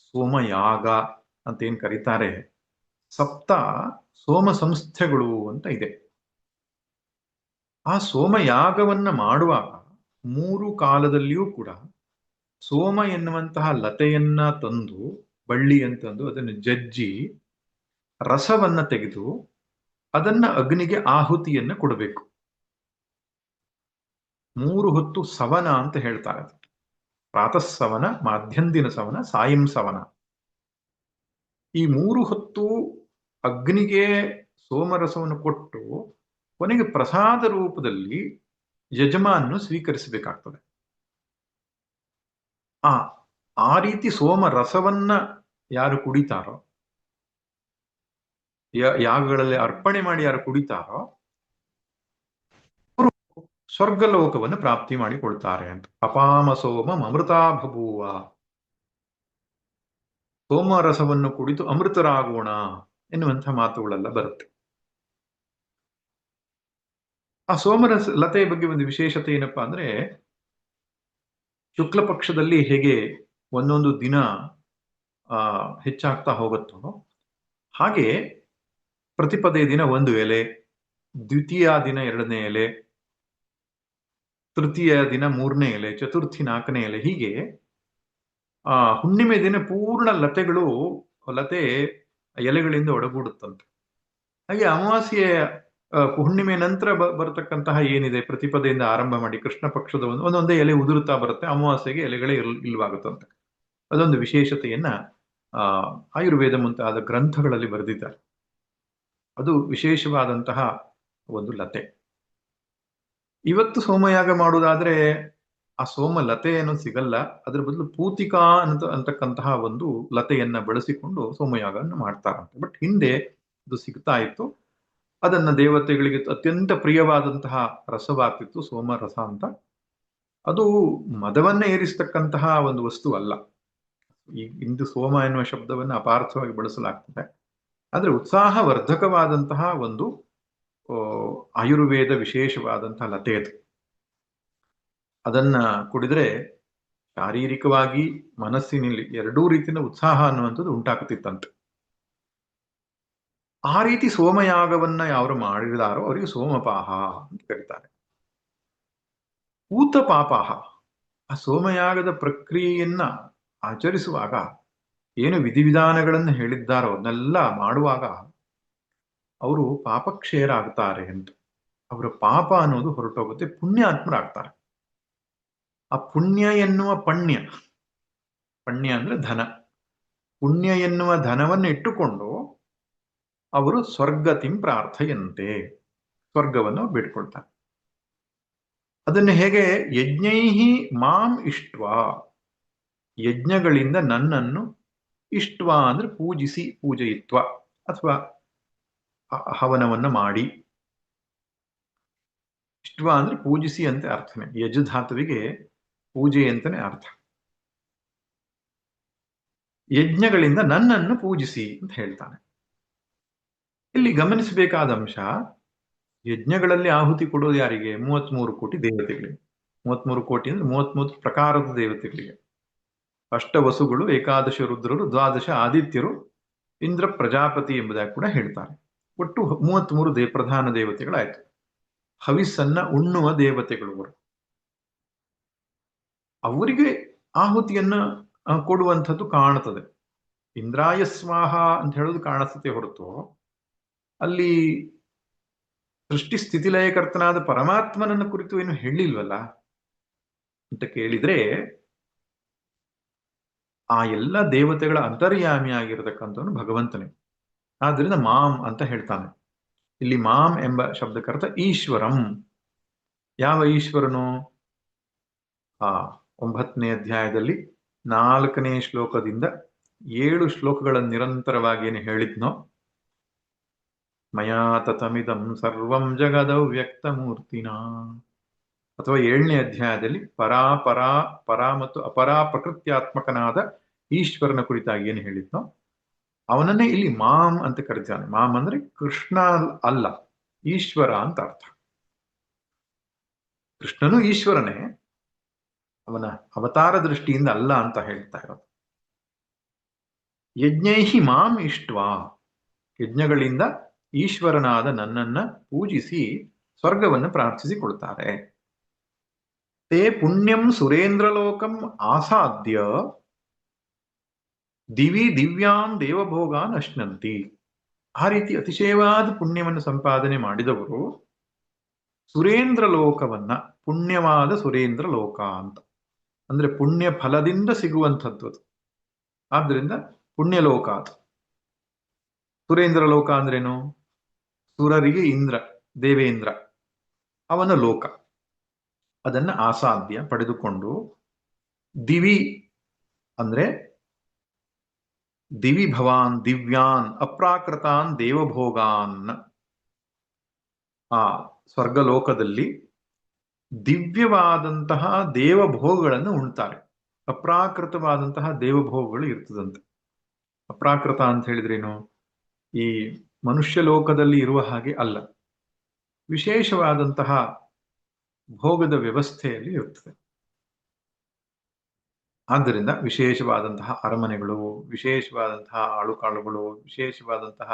ಸೋಮಯಾಗ ಅಂತ ಏನ್ ಕರೀತಾರೆ, ಸಪ್ತ ಸೋಮ ಸಂಸ್ಥೆಗಳು ಅಂತ ಇದೆ. ಆ ಸೋಮಯಾಗವನ್ನ ಮಾಡುವಾಗ 3 ಕಾಲದಲ್ಲಿಯೂ ಕೂಡ ಸೋಮ ಎನ್ನುವಂತಹ ಲತೆಯನ್ನ ತಂದು, ಬಳ್ಳಿ ಅಂತಂದು ಅದನ್ನು ಜಜ್ಜಿ ರಸವನ್ನ ತೆಗೆದು ಅದನ್ನ ಅಗ್ನಿಗೆ ಆಹುತಿಯನ್ನ ಕೊಡಬೇಕು. 3 ಹೊತ್ತು ಸವನ ಅಂತ ಹೇಳ್ತಾರೆ. ಪ್ರಾತಃ ಸವನ, ಮಾಧ್ಯಂದಿನ ಸವನ, ಸಾಯಂ ಸವನ. ಈ 3 ಹೊತ್ತು ಅಗ್ನಿಗೆ ಸೋಮರಸವನ್ನು ಕೊಟ್ಟು ಕೊನೆಗೆ ಪ್ರಸಾದ ರೂಪದಲ್ಲಿ ಯಜಮಾನನು ಸ್ವೀಕರಿಸಬೇಕಾಗ್ತದೆ. ಆ ರೀತಿ ಸೋಮ ರಸವನ್ನ ಯಾರು ಕುಡಿತಾರೋ, ಯಾಗಗಳಲ್ಲಿ ಅರ್ಪಣೆ ಮಾಡಿ ಯಾರು ಕುಡಿತಾರೋ ಅವರು ಸ್ವರ್ಗಲೋಕವನ್ನು ಪ್ರಾಪ್ತಿ ಮಾಡಿಕೊಳ್ತಾರೆ ಅಂತ. ಅಪಾಮ ಸೋಮ ಅಮೃತಾ ಬಭೂವ. ಸೋಮರಸವನ್ನು ಕುಡಿದು ಅಮೃತರಾಗೋಣ ಎನ್ನುವಂತಹ ಮಾತುಗಳೆಲ್ಲ ಬರುತ್ತೆ. ಆ ಸೋಮರಸ ಲತೆಯ ಬಗ್ಗೆ ಒಂದು ವಿಶೇಷತೆ ಏನಪ್ಪಾ ಅಂದ್ರೆ, ಶುಕ್ಲ ಪಕ್ಷದಲ್ಲಿ ಹೇಗೆ ಒಂದೊಂದು ದಿನ ಹೆಚ್ಚಾಗ್ತಾ ಹೋಗುತ್ತೋ ಹಾಗೆ ಪ್ರತಿಪದೇ ದಿನ 1 ಎಲೆ, ದ್ವಿತೀಯ ದಿನ 2ನೇ ಎಲೆ, ತೃತೀಯ ದಿನ 3ನೇ ಎಲೆ, ಚತುರ್ಥಿ 4ನೇ ಎಲೆ, ಹೀಗೆ ಹುಣ್ಣಿಮೆ ದಿನ ಪೂರ್ಣ ಲತೆ ಎಲೆಗಳಿಂದ ಒಡಗೂಡುತ್ತಂತೆ. ಹಾಗೆ ಅಮಾವಾಸ್ಯೆ ಹುಣ್ಣಿಮೆ ನಂತರ ಬರತಕ್ಕಂತಹ ಏನಿದೆ, ಪ್ರತಿಪದೆಯಿಂದ ಆರಂಭ ಮಾಡಿ ಕೃಷ್ಣ ಪಕ್ಷದ ಒಂದೊಂದೇ ಎಲೆ ಉದುರುತ್ತಾ ಬರುತ್ತೆ. ಅಮಾವಾಸ್ಯೆಗೆ ಎಲೆಗಳೇ ಇಲ್ವಾಗುತ್ತಂತೆ. ಅದೊಂದು ವಿಶೇಷತೆಯನ್ನ ಆಯುರ್ವೇದ ಮುಂತಾದ ಗ್ರಂಥಗಳಲ್ಲಿ ಬರೆದಿದ್ದಾರೆ. ಅದು ವಿಶೇಷವಾದಂತಹ ಒಂದು ಲತೆ. ಇವತ್ತು ಸೋಮಯಾಗ ಮಾಡುವುದಾದ್ರೆ ಆ ಸೋಮ ಲತೆ ಅನ್ನೋದು ಸಿಗಲ್ಲ. ಅದ್ರ ಬದಲು ಪೂತಿಕಾ ಅಂತಕ್ಕಂತಹ ಒಂದು ಲತೆಯನ್ನ ಬಳಸಿಕೊಂಡು ಸೋಮಯಾಗವನ್ನು ಮಾಡ್ತಾರಂತೆ. ಬಟ್ ಹಿಂದೆ ಅದು ಸಿಗ್ತಾ ಇತ್ತು. ಅದನ್ನ ದೇವತೆಗಳಿಗೆ ಅತ್ಯಂತ ಪ್ರಿಯವಾದಂತಹ ರಸವಾಗ್ತಿತ್ತು, ಸೋಮರಸ ಅಂತ. ಅದು ಮದವನ್ನ ಏರಿಸ್ತಕ್ಕಂತಹ ಒಂದು ವಸ್ತು ಅಲ್ಲ. ಇಂದು ಸೋಮ ಎನ್ನುವ ಶಬ್ದವನ್ನು ಅಪಾರ್ಥವಾಗಿ ಬಳಸಲಾಗ್ತದೆ. ಆದ್ರೆ ಉತ್ಸಾಹವರ್ಧಕವಾದಂತಹ ಒಂದು ಆಯುರ್ವೇದ ವಿಶೇಷವಾದಂತಹ ಲತೆ ಅದು. ಅದನ್ನ ಕುಡಿದ್ರೆ ಶಾರೀರಿಕವಾಗಿ ಮನಸ್ಸಿನಲ್ಲಿ ಎರಡೂ ರೀತಿಯ ಉತ್ಸಾಹ ಅನ್ನುವಂಥದ್ದು ಉಂಟಾಗುತ್ತಿತ್ತಂತೆ. ಆ ರೀತಿ ಸೋಮಯಾಗವನ್ನ ಯಾರು ಮಾಡಿದಾರೋ ಅವರಿಗೆ ಸೋಮಪಾಹ ಅಂತ ಕರೀತಾರೆ. ಊತಪಾಪಾಹ, ಆ ಸೋಮಯಾಗದ ಪ್ರಕ್ರಿಯೆಯನ್ನ ಆಚರಿಸುವಾಗ ಏನು ವಿಧಿವಿಧಾನಗಳನ್ನು ಹೇಳಿದ್ದಾರೋ ಅದನ್ನೆಲ್ಲ ಮಾಡುವಾಗ ಅವರು ಪಾಪಕ್ಷಯರಾಗ್ತಾರೆ ಅಂತ. ಅವರ ಪಾಪ ಅನ್ನೋದು ಹೊರಟೋಗುತ್ತೆ, ಪುಣ್ಯಾತ್ಮರಾಗ್ತಾರೆ. ಆ ಪುಣ್ಯ ಎನ್ನುವ ಪಣ್ಯ ಅಂದ್ರೆ ಧನ, ಪುಣ್ಯ ಎನ್ನುವ ಧನವನ್ನು ಇಟ್ಟುಕೊಂಡು ಅವರು ಸ್ವರ್ಗತಿಂ ಪ್ರಾರ್ಥೆಯಂತೆ, ಸ್ವರ್ಗವನ್ನು ಬೇಡ್ಕೊಳ್ತಾರೆ. ಅದನ್ನು ಹೇಗೆ? ಯಜ್ಞೈಹಿ ಮಾಂ ಇಷ್ಟ್ವಾ, ಯಜ್ಞಗಳಿಂದ ನನ್ನನ್ನು ಇಷ್ಟ್ವಾ ಅಂದ್ರೆ ಪೂಜಿಸಿ, ಪೂಜಯಿತ್ವ ಅಥವಾ ಹವನವನ್ನು ಮಾಡಿ. ಇಷ್ಟ್ವಾ ಅಂದ್ರೆ ಪೂಜಿಸಿ ಅಂತ ಅರ್ಥನೇ, ಯಜಧಾತುವಿಗೆ ಪೂಜೆ ಅಂತಾನೆ ಅರ್ಥ. ಯಜ್ಞಗಳಿಂದ ನನ್ನನ್ನು ಪೂಜಿಸಿ ಅಂತ ಹೇಳ್ತಾನೆ. ಇಲ್ಲಿ ಗಮನಿಸಬೇಕಾದ ಅಂಶ, ಯಜ್ಞಗಳಲ್ಲಿ ಆಹುತಿ ಕೊಡೋದು ಯಾರಿಗೆ? 33 ಕೋಟಿ ದೇವತೆಗಳಿಗೆ. 33 ಕೋಟಿ ಅಂದ್ರೆ 33 ಪ್ರಕಾರದ ದೇವತೆಗಳಿಗೆ. ಅಷ್ಟವಸುಗಳು, ಏಕಾದಶ ರುದ್ರರು, 12 ಆದಿತ್ಯರು, ಇಂದ್ರ ಪ್ರಜಾಪತಿ ಎಂಬುದಾಗಿ ಕೂಡ ಹೇಳ್ತಾರೆ. ಒಟ್ಟು 33 ಪ್ರಧಾನ ದೇವತೆಗಳಾಯ್ತು. ಹವಿಸ್ಸನ್ನ ಉಣ್ಣುವ ದೇವತೆಗಳು ಅವರಿಗೆ ಆಹುತಿಯನ್ನ ಕೊಡುವಂಥದ್ದು ಕಾಣುತ್ತದೆ. ಇಂದ್ರಾಯ ಸ್ವಾಹ ಅಂತ ಹೇಳೋದು ಕಾಣಿಸುತ್ತೆ ಹೊರತು ಅಲ್ಲಿ ಸೃಷ್ಟಿ ಸ್ಥಿತಿಲಯಕರ್ತನಾದ ಪರಮಾತ್ಮನನ್ನ ಕುರಿತು ಏನು ಹೇಳಿಲ್ವಲ್ಲ ಅಂತ ಕೇಳಿದ್ರೆ, ಆ ಎಲ್ಲ ದೇವತೆಗಳ ಅಂತರ್ಯಾಮಿ ಆಗಿರತಕ್ಕಂಥವನು ಭಗವಂತನೇ. ಆದ್ರಿಂದ ಮಾಂ ಅಂತ ಹೇಳ್ತಾನೆ. ಇಲ್ಲಿ ಮಾಂ ಎಂಬ ಶಬ್ದಕ್ಕರ್ಥ ಈಶ್ವರಂ. ಯಾವ ಈಶ್ವರನು? 9ನೇ ಅಧ್ಯಾಯದಲ್ಲಿ 4ನೇ ಶ್ಲೋಕದಿಂದ 7 ಶ್ಲೋಕಗಳ ನಿರಂತರವಾಗಿ ಏನು ಹೇಳಿದ್ನೋ, ಮಯಾ ತತಮಿದಂ ಸರ್ವಂ ಜಗದವ್ಯಕ್ತ ಮೂರ್ತಿನ, ಅಥವಾ 7ನೇ ಅಧ್ಯಾಯದಲ್ಲಿ ಪರಾ ಮತ್ತು ಅಪರಾ ಪ್ರಕೃತ್ಯಾತ್ಮಕನಾದ ಈಶ್ವರನ ಕುರಿತಾಗಿ ಏನು ಹೇಳಿದ್ನೋ ಅವನನ್ನೇ ಇಲ್ಲಿ ಮಾಂ ಅಂತ ಕರೀತಾನೆ. ಮಾಂ ಅಂದ್ರೆ ಕೃಷ್ಣ ಅಲ್ಲ, ಈಶ್ವರ ಅಂತ ಅರ್ಥ. ಕೃಷ್ಣನು ಈಶ್ವರನೇ, ಅವನ ಅವತಾರ ದೃಷ್ಟಿಯಿಂದ ಅಲ್ಲ ಅಂತ ಹೇಳ್ತಾ ಇರೋದು. ಯಜ್ಞೈಹಿ ಮಾಂ ಇಷ್ಟ್ವಾ, ಯಜ್ಞಗಳಿಂದ ಈಶ್ವರನಾದ ನನ್ನನ್ನ ಪೂಜಿಸಿ ಸ್ವರ್ಗವನ್ನು ಪ್ರಾರ್ಥಿಸಿಕೊಳ್ತಾರೆ. ತೇ ಪುಣ್ಯಂ ಸುರೇಂದ್ರಲೋಕಂ ಆಸಾದ್ಯ ದಿವಿ ದಿವ್ಯಾನ್ ದೇವಭೋಗಾನ್ ಅಶ್ನಂತಿ. ಆ ರೀತಿ ಅತಿಶಯವಾದ ಪುಣ್ಯವನ್ನು ಸಂಪಾದನೆ ಮಾಡಿದವರು ಸುರೇಂದ್ರ ಲೋಕವನ್ನ, ಪುಣ್ಯವಾದ ಸುರೇಂದ್ರ ಲೋಕ ಅಂತ ಅಂದ್ರೆ ಪುಣ್ಯ ಫಲದಿಂದ ಸಿಗುವಂಥದ್ದು ಅದು. ಆದ್ರಿಂದ ಪುಣ್ಯಲೋಕ ಅದು. ಸುರೇಂದ್ರ ಲೋಕ ಅಂದ್ರೇನು? ಸುರರಿಗೆ ಇಂದ್ರ, ದೇವೇಂದ್ರ, ಅವನ ಲೋಕ. ಅದನ್ನ ಆಸಾಧ್ಯ ಪಡೆದುಕೊಂಡು, ದಿವಿ ಅಂದ್ರೆ ದಿವಿ ಭವಾನ್ ದಿವ್ಯಾನ್ ಅಪ್ರಾಕೃತಾನ್ ದೇವಭೋಗಾನ್, ಆ ಸ್ವರ್ಗಲೋಕದಲ್ಲಿ ದಿವ್ಯವಾದಂತಹ ದೇವಭೋಗಗಳನ್ನು ಉಣ್ತಾರೆ. ಅಪ್ರಾಕೃತವಾದಂತಹ ದೇವಭೋಗಗಳು ಇರ್ತದಂತೆ. ಅಪ್ರಾಕೃತ ಅಂತ ಹೇಳಿದ್ರೇನು? ಈ ಮನುಷ್ಯ ಲೋಕದಲ್ಲಿ ಇರುವ ಹಾಗೆ ಅಲ್ಲ, ವಿಶೇಷವಾದಂತಹ ಭೋಗದ ವ್ಯವಸ್ಥೆಯಲ್ಲಿ ಇರ್ತದೆ. ಆದ್ದರಿಂದ ವಿಶೇಷವಾದಂತಹ ಅರಮನೆಗಳು, ವಿಶೇಷವಾದಂತಹ ಆಳುಕಾಳುಗಳು, ವಿಶೇಷವಾದಂತಹ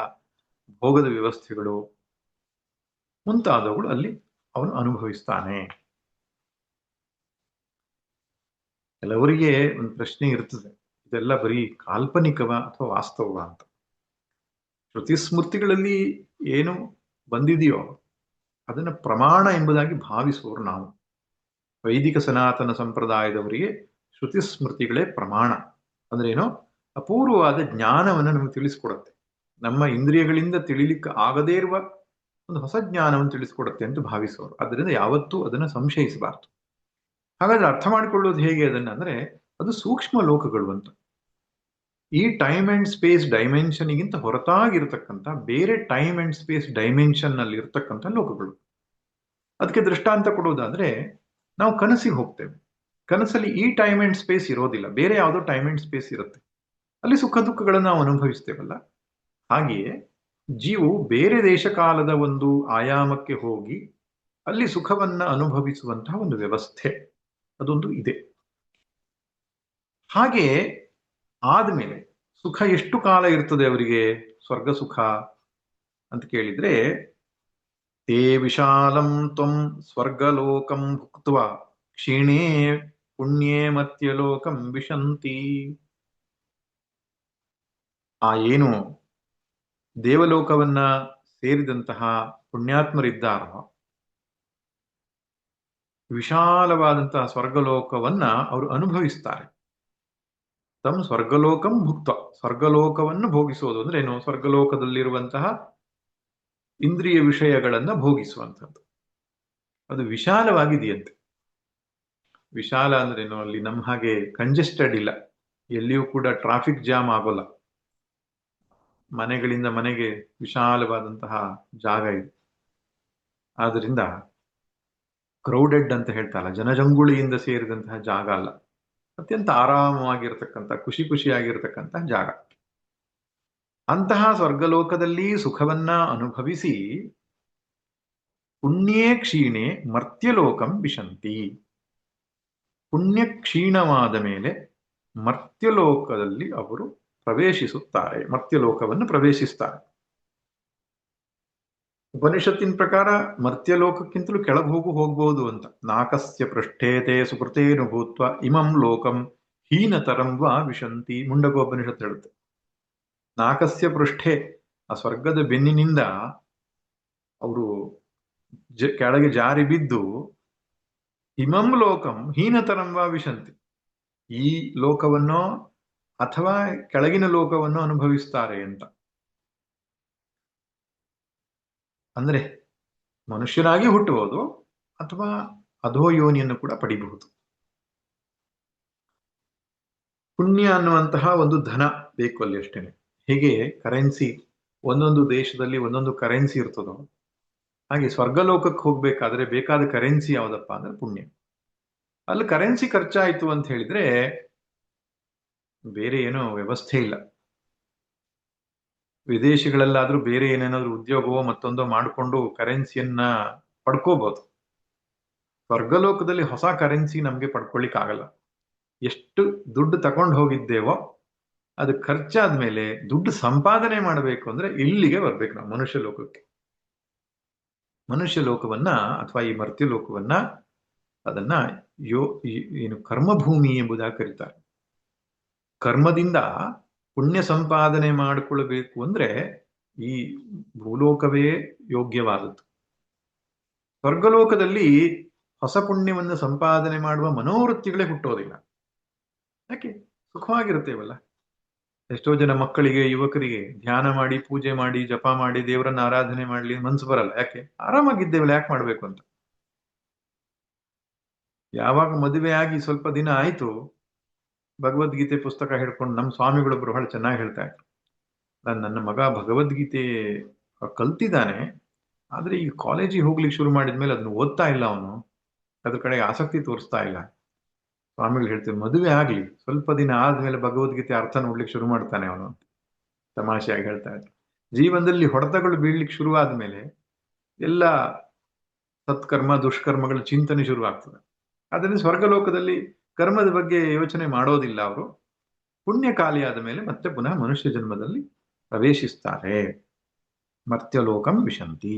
ಭೋಗದ ವ್ಯವಸ್ಥೆಗಳು ಮುಂತಾದವುಗಳು ಅಲ್ಲಿ ಅವನು ಅನುಭವಿಸ್ತಾನೆ. ಕೆಲವರಿಗೆ ಒಂದು ಪ್ರಶ್ನೆ ಇರ್ತದೆ, ಇದೆಲ್ಲ ಬರೀ ಕಾಲ್ಪನಿಕವ ಅಥವಾ ವಾಸ್ತವವ ಅಂತ. ಶ್ರುತಿ ಸ್ಮೃತಿಗಳಲ್ಲಿ ಏನು ಬಂದಿದೆಯೋ ಅದನ್ನ ಪ್ರಮಾಣ ಎಂಬುದಾಗಿ ಭಾವಿಸುವವರು ನಾವು. ವೈದಿಕ ಸನಾತನ ಸಂಪ್ರದಾಯದವರಿಗೆ ಶ್ರುತಿ ಸ್ಮೃತಿಗಳೇ ಪ್ರಮಾಣ. ಅಂದ್ರೆ ಏನೋ ಅಪೂರ್ವವಾದ ಜ್ಞಾನವನ್ನು ನಮಗೆ ತಿಳಿಸ್ಕೊಡುತ್ತೆ. ನಮ್ಮ ಇಂದ್ರಿಯಗಳಿಂದ ತಿಳಿಲಿಕ್ಕೆ ಆಗದೇ ಇರುವ ಒಂದು ಹೊಸ ಜ್ಞಾನವನ್ನು ತಿಳಿಸ್ಕೊಡುತ್ತೆ ಅಂತ ಭಾವಿಸುವರು. ಅದರಿಂದ ಯಾವತ್ತೂ ಅದನ್ನು ಸಂಶಯಿಸಬಾರದು. ಹಾಗಾದ್ರೆ ಅರ್ಥ ಮಾಡಿಕೊಳ್ಳೋದು ಹೇಗೆ ಅದನ್ನ ಅಂದ್ರೆ, ಅದು ಸೂಕ್ಷ್ಮ ಲೋಕಗಳು ಅಂತ. ಈ ಟೈಮ್ ಅಂಡ್ ಸ್ಪೇಸ್ ಡೈಮೆನ್ಷನ್ಗಿಂತ ಹೊರತಾಗಿರ್ತಕ್ಕಂಥ ಬೇರೆ ಟೈಮ್ ಅಂಡ್ ಸ್ಪೇಸ್ ಡೈಮೆನ್ಷನ್ ನಲ್ಲಿ ಇರ್ತಕ್ಕಂಥ ಲೋಕಗಳು. ಅದಕ್ಕೆ ದೃಷ್ಟಾಂತ ಕೊಡುವುದಾದ್ರೆ, ನಾವು ಕನಸಿಗೆ ಹೋಗ್ತೇವೆ. ಕನಸಲ್ಲಿ ಈ ಟೈಮ್ ಅಂಡ್ ಸ್ಪೇಸ್ ಇರೋದಿಲ್ಲ, ಬೇರೆ ಯಾವುದೋ ಟೈಮ್ ಅಂಡ್ ಸ್ಪೇಸ್ ಇರುತ್ತೆ. ಅಲ್ಲಿ ಸುಖ ದುಃಖಗಳನ್ನು ನಾವು ಅನುಭವಿಸ್ತೇವಲ್ಲ, ಹಾಗೆಯೇ ಜೀವವು ಬೇರೆ ದೇಶ ಕಾಲದ ಒಂದು ಆಯಾಮಕ್ಕೆ ಹೋಗಿ ಅಲ್ಲಿ ಸುಖವನ್ನ ಅನುಭವಿಸುವಂತಹ ಒಂದು ವ್ಯವಸ್ಥೆ ಅದೊಂದು ಇದೆ. ಹಾಗೆ ಆದ್ಮೇಲೆ ಸುಖ ಎಷ್ಟು ಕಾಲ ಇರ್ತದೆ ಅವರಿಗೆ, ಸ್ವರ್ಗ ಸುಖ ಅಂತ ಕೇಳಿದ್ರೆ, ತೇ ವಿಶಾಲಂ ತ್ವಂ ಸ್ವರ್ಗಲೋಕಂ ಭುಕ್ತ್ವ ಕ್ಷೀಣೇ ಪುಣ್ಯೇ ಮರ್ತ್ಯಲೋಕಂ ವಿಶಂತಿ. ಆ ಏನು ದೇವಲೋಕವನ್ನ ಸೇರಿದಂತಹ ಪುಣ್ಯಾತ್ಮರಿದ್ದಾರೋ, ವಿಶಾಲವಾದಂತಹ ಸ್ವರ್ಗಲೋಕವನ್ನ ಅವರು ಅನುಭವಿಸ್ತಾರೆ. ತಮ್ಮ ಸ್ವರ್ಗಲೋಕಂ ಭುಕ್ತ, ಸ್ವರ್ಗಲೋಕವನ್ನು ಭೋಗಿಸೋದು ಅಂದ್ರೆ ಏನು, ಸ್ವರ್ಗಲೋಕದಲ್ಲಿರುವಂತಹ ಇಂದ್ರಿಯ ವಿಷಯಗಳನ್ನ ಭೋಗಿಸುವಂಥದ್ದು. ಅದು ವಿಶಾಲವಾಗಿದೆಯಂತೆ. ವಿಶಾಲ ಅಂದ್ರೇನು, ಅಲ್ಲಿ ನಮ್ಮ ಹಾಗೆ ಕಂಜೆಸ್ಟೆಡ್ ಇಲ್ಲ, ಎಲ್ಲಿಯೂ ಕೂಡ ಟ್ರಾಫಿಕ್ ಜಾಮ್ ಆಗೋಲ್ಲ. ಮನೆಗಳಿಂದ ಮನೆಗೆ ವಿಶಾಲವಾದಂತಹ ಜಾಗ ಇದೆ. ಆದ್ರಿಂದ ಕ್ರೌಡೆಡ್ ಅಂತ ಹೇಳ್ತಾರಲ್ಲ, ಜನಜಂಗುಳಿಯಿಂದ ಸೇರಿದಂತಹ ಜಾಗ ಅಲ್ಲ, ಅತ್ಯಂತ ಆರಾಮವಾಗಿರ್ತಕ್ಕಂಥ ಖುಷಿ ಖುಷಿಯಾಗಿರ್ತಕ್ಕಂತಹ ಜಾಗ. ಅಂತಹ ಸ್ವರ್ಗಲೋಕದಲ್ಲಿ ಸುಖವನ್ನ ಅನುಭವಿಸಿ ಪುಣ್ಯೇ ಕ್ಷೀಣೆ ಮರ್ತ್ಯಲೋಕಂ ವಿಶಂತಿ. ಪುಣ್ಯ ಕ್ಷೀಣವಾದ ಮೇಲೆ ಮರ್ತ್ಯಲೋಕದಲ್ಲಿ ಅವರು ಪ್ರವೇಶಿಸುತ್ತಾರೆ, ಮರ್ತ್ಯಲೋಕವನ್ನು ಪ್ರವೇಶಿಸ್ತಾರೆ. ಉಪನಿಷತ್ತಿನ ಪ್ರಕಾರ ಮರ್ತ್ಯಲೋಕಕ್ಕಿಂತಲೂ ಕೆಳಗೆ ಹೋಗ್ಬಹುದು ಅಂತ. ನಾಕಸ್ಯ ಪೃಷ್ಠೇತೆ ಸುಕೃತೇನು ಭೂತ್ವ ಇಮಂ ಲೋಕಂ ಹೀನತರಂ ವಾ ವಿಶಂತಿ. ಮುಂಡಕೋಪನಿಷತ್ ಹೇಳುತ್ತೆ, ನಾಕಸ್ಯ ಪೃಷ್ಠೆ, ಆ ಸ್ವರ್ಗದ ಬೆನ್ನಿನಿಂದ ಅವರು ಕೆಳಗೆ ಜಾರಿ ಬಿದ್ದು ಇಮಂ ಲೋಕಂ ಹೀನತರಂ ವಾ ವಿಶಂತಿ, ಈ ಲೋಕವನ್ನೋ ಅಥವಾ ಕೆಳಗಿನ ಲೋಕವನ್ನು ಅನುಭವಿಸ್ತಾರೆ ಅಂತ. ಅಂದ್ರೆ ಮನುಷ್ಯರಾಗಿ ಹುಟ್ಟುವುದು ಅಥವಾ ಅಧೋ ಯೋನಿಯನ್ನು ಕೂಡ ಪಡಿಬಹುದು. ಪುಣ್ಯ ಅನ್ನುವಂತಹ ಒಂದು ಧನ ಬೇಕು ಅಲ್ಲಿ ಅಷ್ಟೇನೆ. ಹೇಗೆ ಕರೆನ್ಸಿ, ಒಂದೊಂದು ದೇಶದಲ್ಲಿ ಒಂದೊಂದು ಕರೆನ್ಸಿ ಇರ್ತದೋ, ಹಾಗೆ ಸ್ವರ್ಗಲೋಕಕ್ಕೆ ಹೋಗ್ಬೇಕಾದ್ರೆ ಬೇಕಾದ ಕರೆನ್ಸಿ ಯಾವ್ದಪ್ಪ ಅಂದ್ರೆ ಪುಣ್ಯ. ಅಲ್ಲಿ ಕರೆನ್ಸಿ ಖರ್ಚಾಯ್ತು ಅಂತ ಹೇಳಿದ್ರೆ ಬೇರೆ ಏನೋ ವ್ಯವಸ್ಥೆ ಇಲ್ಲ. ವಿದೇಶಿಗಳಲ್ಲಾದ್ರೂ ಬೇರೆ ಏನೇನಾದ್ರೂ ಉದ್ಯೋಗವೋ ಮತ್ತೊಂದೋ ಮಾಡಿಕೊಂಡು ಕರೆನ್ಸಿಯನ್ನ ಪಡ್ಕೋಬಹುದು. ಸ್ವರ್ಗಲೋಕದಲ್ಲಿ ಹೊಸ ಕರೆನ್ಸಿ ನಮ್ಗೆ ಪಡ್ಕೊಳ್ಳಿಕ್ ಆಗಲ್ಲ. ಎಷ್ಟು ದುಡ್ಡು ತಗೊಂಡು ಹೋಗಿದ್ದೇವೋ ಅದು ಖರ್ಚಾದ್ಮೇಲೆ ದುಡ್ಡು ಸಂಪಾದನೆ ಮಾಡಬೇಕು ಅಂದ್ರೆ ಇಲ್ಲಿಗೆ ಬರ್ಬೇಕು ನಾವು, ಮನುಷ್ಯ ಲೋಕಕ್ಕೆ. ಮನುಷ್ಯ ಲೋಕವನ್ನ ಅಥವಾ ಈ ಮರ್ತ್ಯ ಲೋಕವನ್ನ ಅದನ್ನ ಏನು ಕರ್ಮಭೂಮಿ ಎಂಬುದಾಗಿ ಕರೀತಾರೆ. ಕರ್ಮದಿಂದ ಪುಣ್ಯ ಸಂಪಾದನೆ ಮಾಡಿಕೊಳ್ಬೇಕು ಅಂದ್ರೆ ಈ ಭೂಲೋಕವೇ ಯೋಗ್ಯವಾದದ್ದು. ಸ್ವರ್ಗಲೋಕದಲ್ಲಿ ಹೊಸ ಪುಣ್ಯವನ್ನು ಸಂಪಾದನೆ ಮಾಡುವ ಮನೋವೃತ್ತಿಗಳೇ ಹುಟ್ಟೋದಿಲ್ಲ. ಯಾಕೆ, ಸುಖವಾಗಿರುತ್ತೇವಲ್ಲ. ಎಷ್ಟೋ ಜನ ಮಕ್ಕಳಿಗೆ, ಯುವಕರಿಗೆ ಧ್ಯಾನ ಮಾಡಿ, ಪೂಜೆ ಮಾಡಿ, ಜಪ ಮಾಡಿ, ದೇವರನ್ನ ಆರಾಧನೆ ಮಾಡ್ಲಿ ಮನ್ಸು ಬರಲ್ಲ. ಯಾಕೆ, ಆರಾಮಾಗಿದ್ದೇವಲ್ಲ, ಯಾಕೆ ಮಾಡ್ಬೇಕು ಅಂತ. ಯಾವಾಗ ಮದುವೆ ಆಗಿ ಸ್ವಲ್ಪ ದಿನ ಆಯ್ತು, ಭಗವದ್ಗೀತೆ ಪುಸ್ತಕ ಹಿಡ್ಕೊಂಡು ನಮ್ಮ ಸ್ವಾಮಿಗಳೊಬ್ರು ಬಹಳ ಚೆನ್ನಾಗಿ ಹೇಳ್ತಾ ಇದ್ರು, ನನ್ನ ಮಗ ಭಗವದ್ಗೀತೆ ಕಲ್ತಿದ್ದಾನೆ, ಆದ್ರೆ ಈ ಕಾಲೇಜಿಗೆ ಹೋಗ್ಲಿಕ್ಕೆ ಶುರು ಮಾಡಿದ್ಮೇಲೆ ಅದನ್ನ ಓದ್ತಾ ಇಲ್ಲ, ಅವನು ಅದ್ರ ಕಡೆಗೆ ಆಸಕ್ತಿ ತೋರಿಸ್ತಾ ಇಲ್ಲ. ಸ್ವಾಮಿಗಳು ಹೇಳ್ತೇವೆ, ಮದುವೆ ಆಗ್ಲಿ, ಸ್ವಲ್ಪ ದಿನ ಆದ್ಮೇಲೆ ಭಗವದ್ಗೀತೆ ಅರ್ಥ ನೋಡ್ಲಿಕ್ಕೆ ಶುರು ಮಾಡ್ತಾನೆ ಅವನು ಅಂತ ತಮಾಷೆಯಾಗಿ ಹೇಳ್ತಾ ಇದ್ರು. ಜೀವನದಲ್ಲಿ ಹೊಡೆತಗಳು ಬೀಳ್ಲಿಕ್ಕೆ ಶುರು ಆದ್ಮೇಲೆ ಎಲ್ಲ ಸತ್ಕರ್ಮ ದುಷ್ಕರ್ಮಗಳ ಚಿಂತನೆ ಶುರು ಆಗ್ತದೆ. ಅದರಿಂದ ಸ್ವರ್ಗಲೋಕದಲ್ಲಿ ಕರ್ಮದ ಬಗ್ಗೆ ಯೋಚನೆ ಮಾಡೋದಿಲ್ಲ ಅವರು. ಪುಣ್ಯ ಖಾಲಿಯಾದ ಮೇಲೆ ಮತ್ತೆ ಪುನಃ ಮನುಷ್ಯ ಜನ್ಮದಲ್ಲಿ ಪ್ರವೇಶಿಸ್ತಾರೆ. ಮರ್ತ್ಯಲೋಕಂ ವಿಶಂತಿ.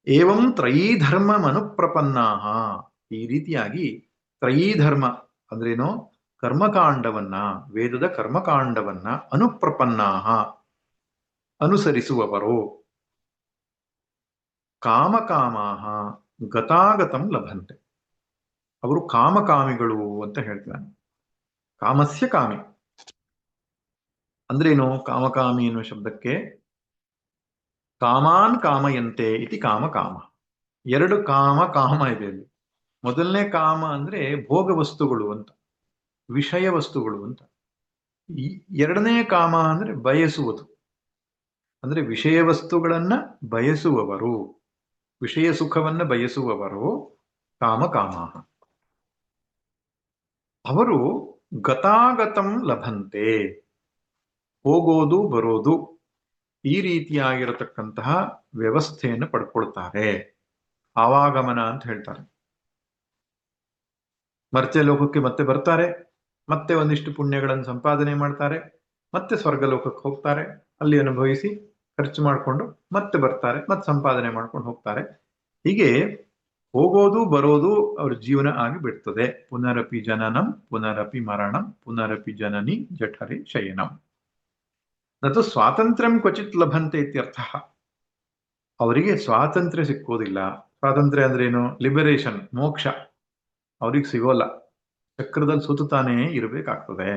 ಏವಂ ತ್ರಯೀಧರ್ಮ ಮನುಪ್ರಪನ್ನಾಹ. ಈ ರೀತಿಯಾಗಿ ತ್ರಯೀಧರ್ಮ ಅಂದ್ರೇನು? ಕರ್ಮಕಾಂಡವನ್ನ, ವೇದದ ಕರ್ಮಕಾಂಡವನ್ನ ಅನುಪ್ರಪನ್ನಾಹ, ಅನುಸರಿಸುವವರು, ಕಾಮಕಾಮಾಹ ಗತಾಗತಂ ಲಭಂತೆ, ಅವರು ಕಾಮಕಾಮಿಗಳು ಅಂತ ಹೇಳ್ತಾನೆ. ಕಾಮಸ್ಯ ಕಾಮಿ ಅಂದ್ರೇನು? ಕಾಮಕಾಮಿ ಎನ್ನುವ ಶಬ್ದಕ್ಕೆ ಕಾಮಾನ್ ಕಾಮಯಂತೆ ಇತಿ ಕಾಮಕಾಮ. ಎರಡು ಕಾಮ ಕಾಮ ಇದೆ ಅಲ್ಲಿ. ಮೊದಲನೇ ಕಾಮ ಅಂದ್ರೆ ಭೋಗ ವಸ್ತುಗಳು ಅಂತ, ವಿಷಯ ವಸ್ತುಗಳು ಅಂತ. ಈ ಎರಡನೇ ಕಾಮ ಅಂದ್ರೆ ಬಯಸುವುದು, ಅಂದ್ರೆ ವಿಷಯ ವಸ್ತುಗಳನ್ನ ಬಯಸುವವರು, ವಿಷಯ ಸುಖವನ್ನ ಬಯಸುವವರು ಕಾಮಕಾಮ. ಅವರು ಗತಾಗತಂ ಲಭಂತೆ, ಹೋಗೋದು ಬರೋದು ಈ ರೀತಿಯಾಗಿರತಕ್ಕಂತಹ ವ್ಯವಸ್ಥೆಯನ್ನು ಪಡ್ಕೊಳ್ತಾರೆ. ಆವಾಗಮನ ಅಂತ ಹೇಳ್ತಾರೆ. ಮರ್ತ್ಯ ಲೋಕಕ್ಕೆ ಮತ್ತೆ ಬರ್ತಾರೆ, ಮತ್ತೆ ಒಂದಿಷ್ಟು ಪುಣ್ಯಗಳನ್ನು ಸಂಪಾದನೆ ಮಾಡ್ತಾರೆ, ಮತ್ತೆ ಸ್ವರ್ಗ ಲೋಕಕ್ಕೆ ಹೋಗ್ತಾರೆ, ಅಲ್ಲಿ ಅನುಭವಿಸಿ ಖರ್ಚು ಮಾಡಿಕೊಂಡು ಮತ್ತೆ ಬರ್ತಾರೆ, ಮತ್ತೆ ಸಂಪಾದನೆ ಮಾಡ್ಕೊಂಡು ಹೋಗ್ತಾರೆ. ಹೀಗೆ ಹೋಗೋದು ಬರೋದು ಅವ್ರ ಜೀವನ ಆಗಿ ಬಿಡ್ತದೆ. ಪುನರಪಿ ಜನನಂ ಪುನರಪಿ ಮರಣಂ ಪುನರಪಿ ಜನನಿ ಜಠರೆ ಶಯನಂ. ನತು ಸ್ವಾತಂತ್ರ್ಯಂ ಕ್ವಚಿತ್ ಲಭಂತೆ ಇತ್ಯರ್ಥ. ಅವರಿಗೆ ಸ್ವಾತಂತ್ರ್ಯ ಸಿಕ್ಕೋದಿಲ್ಲ. ಸ್ವಾತಂತ್ರ್ಯ ಅಂದ್ರೇನು? ಲಿಬರೇಷನ್, ಮೋಕ್ಷ ಅವ್ರಿಗೆ ಸಿಗೋಲ್ಲ. ಚಕ್ರದಲ್ಲಿ ಸುತ್ತಾನೇ ಇರಬೇಕಾಗ್ತದೆ.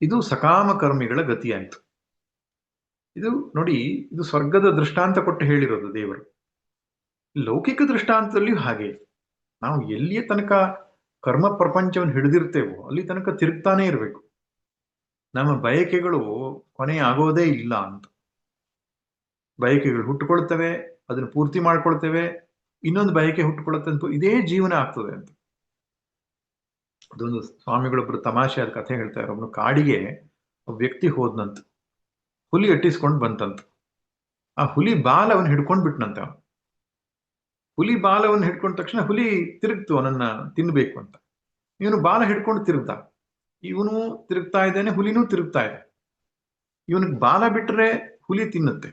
ಇದು ಸಕಾಮ ಕರ್ಮಿಗಳ ಗತಿಯಾಯಿತು. ಇದು ನೋಡಿ, ಇದು ಸ್ವರ್ಗದ ದೃಷ್ಟಾಂತ ಕೊಟ್ಟು ಹೇಳಿರೋದು ದೇವರು. ಲೌಕಿಕ ದೃಷ್ಟಾಂತದಲ್ಲಿಯೂ ಹಾಗೆ. ನಾವು ಎಲ್ಲಿಯ ತನಕ ಕರ್ಮ ಪ್ರಪಂಚವನ್ನು ಹಿಡಿದಿರ್ತೇವೋ ಅಲ್ಲಿ ತನಕ ತಿರುಗ್ತಾನೆ ಇರಬೇಕು. ನಮ್ಮ ಬಯಕೆಗಳು ಕೊನೆ ಆಗೋದೇ ಇಲ್ಲ ಅಂತ. ಬಯಕೆಗಳು ಹುಟ್ಟುಕೊಳ್ತವೆ, ಅದನ್ನು ಪೂರ್ತಿ ಮಾಡ್ಕೊಳ್ತೇವೆ, ಇನ್ನೊಂದು ಬಯಕೆ ಹುಟ್ಟುಕೊಳ್ಳುತ್ತೆ ಅಂತ, ಇದೇ ಜೀವನ ಆಗ್ತದೆ ಅಂತ. ಅದೊಂದು ಸ್ವಾಮಿಗಳೊಬ್ರು ತಮಾಷೆ ಆದ ಕಥೆ ಹೇಳ್ತಾರೆ. ಒಬ್ನು ಕಾಡಿಗೆ ಒಬ್ಬ ವ್ಯಕ್ತಿ ಹೋದ್ನಂತ, ಹುಲಿ ಅಟ್ಟಿಸ್ಕೊಂಡು ಬಂತಂತ. ಆ ಹುಲಿ ಬಾಲವನ್ನು ಹಿಡ್ಕೊಂಡ್ ಬಿಟ್ನಂತ. ಹುಲಿ ಬಾಲವನ್ನು ಹಿಡ್ಕೊಂಡ ತಕ್ಷಣ ಹುಲಿ ತಿರುಗ್ತು ಅವನನ್ನ ತಿನ್ಬೇಕು ಅಂತ. ಇವನು ಬಾಲ ಹಿಡ್ಕೊಂಡು ತಿರುಗ್ದ. ಇವನು ತಿರುಗ್ತಾ ಇದ್ದಾನೆ, ಹುಲಿನೂ ತಿರುಗ್ತಾ ಇದೆ. ಇವನಿಗೆ ಬಾಲ ಬಿಟ್ರೆ ಹುಲಿ ತಿನ್ನುತ್ತೆ,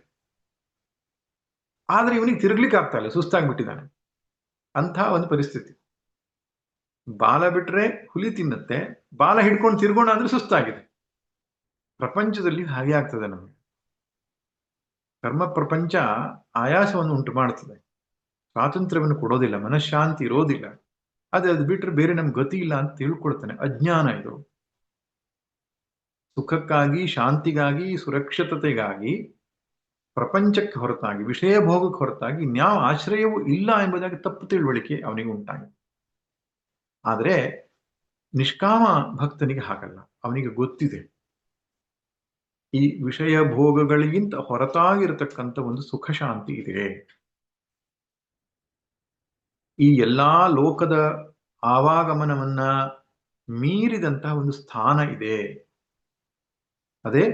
ಆದ್ರೆ ಇವನಿಗೆ ತಿರುಗ್ಲಿಕ್ಕೆ ಆಗ್ತಾ ಇಲ್ಲ, ಸುಸ್ತಾಗ್ಬಿಟ್ಟಿದ್ದಾನೆ. ಅಂಥ ಒಂದು ಪರಿಸ್ಥಿತಿ. ಬಾಲ ಬಿಟ್ರೆ ಹುಲಿ ತಿನ್ನುತ್ತೆ, ಬಾಲ ಹಿಡ್ಕೊಂಡು ತಿರ್ಗೋಣ ಅಂದ್ರೆ ಸುಸ್ತಾಗಿದೆ. ಪ್ರಪಂಚದಲ್ಲಿ ಹಾಗೆ ಆಗ್ತದೆ ನಮಗೆ. ಕರ್ಮ ಪ್ರಪಂಚ ಆಯಾಸವನ್ನು ಉಂಟು ಮಾಡ್ತದೆ, ಸ್ವಾತಂತ್ರ್ಯವನ್ನು ಕೊಡೋದಿಲ್ಲ, ಮನಃಶಾಂತಿ ಇರೋದಿಲ್ಲ. ಅದು ಬಿಟ್ರೆ ಬೇರೆ ನಮ್ಗೆ ಗತಿ ಇಲ್ಲ ಅಂತ ತಿಳ್ಕೊಳ್ತಾನೆ. ಅಜ್ಞಾನ ಇದು. ಸುಖಕ್ಕಾಗಿ, ಶಾಂತಿಗಾಗಿ, ಸುರಕ್ಷಿತತೆಗಾಗಿ ಪ್ರಪಂಚಕ್ಕೆ ಹೊರತಾಗಿ, ವಿಷಯ ಭೋಗಕ್ಕೆ ಹೊರತಾಗಿ ಇನ್ಯಾವ ಆಶ್ರಯವೂ ಇಲ್ಲ ಎಂಬುದಾಗಿ ತಪ್ಪು ತಿಳುವಳಿಕೆ ಅವನಿಗೆ ಉಂಟಾಗಿದೆ. ಆದರೆ ನಿಷ್ಕಾಮ ಭಕ್ತನಿಗೆ ಹಾಗಲ್ಲ. ಅವನಿಗೆ ಗೊತ್ತಿದೆ ಈ ವಿಷಯ ಭೋಗಗಳಿಗಿಂತ ಹೊರತಾಗಿರತಕ್ಕಂಥ ಒಂದು ಸುಖ ಶಾಂತಿ ಇದೆ. ಈ ಎಲ್ಲಾ ಲೋಕದ ಆವಾಗಮನವನ್ನ ಮೀರಿದಂತಹ ಒಂದು ಸ್ಥಾನ ಇದೆ. ಅದೇ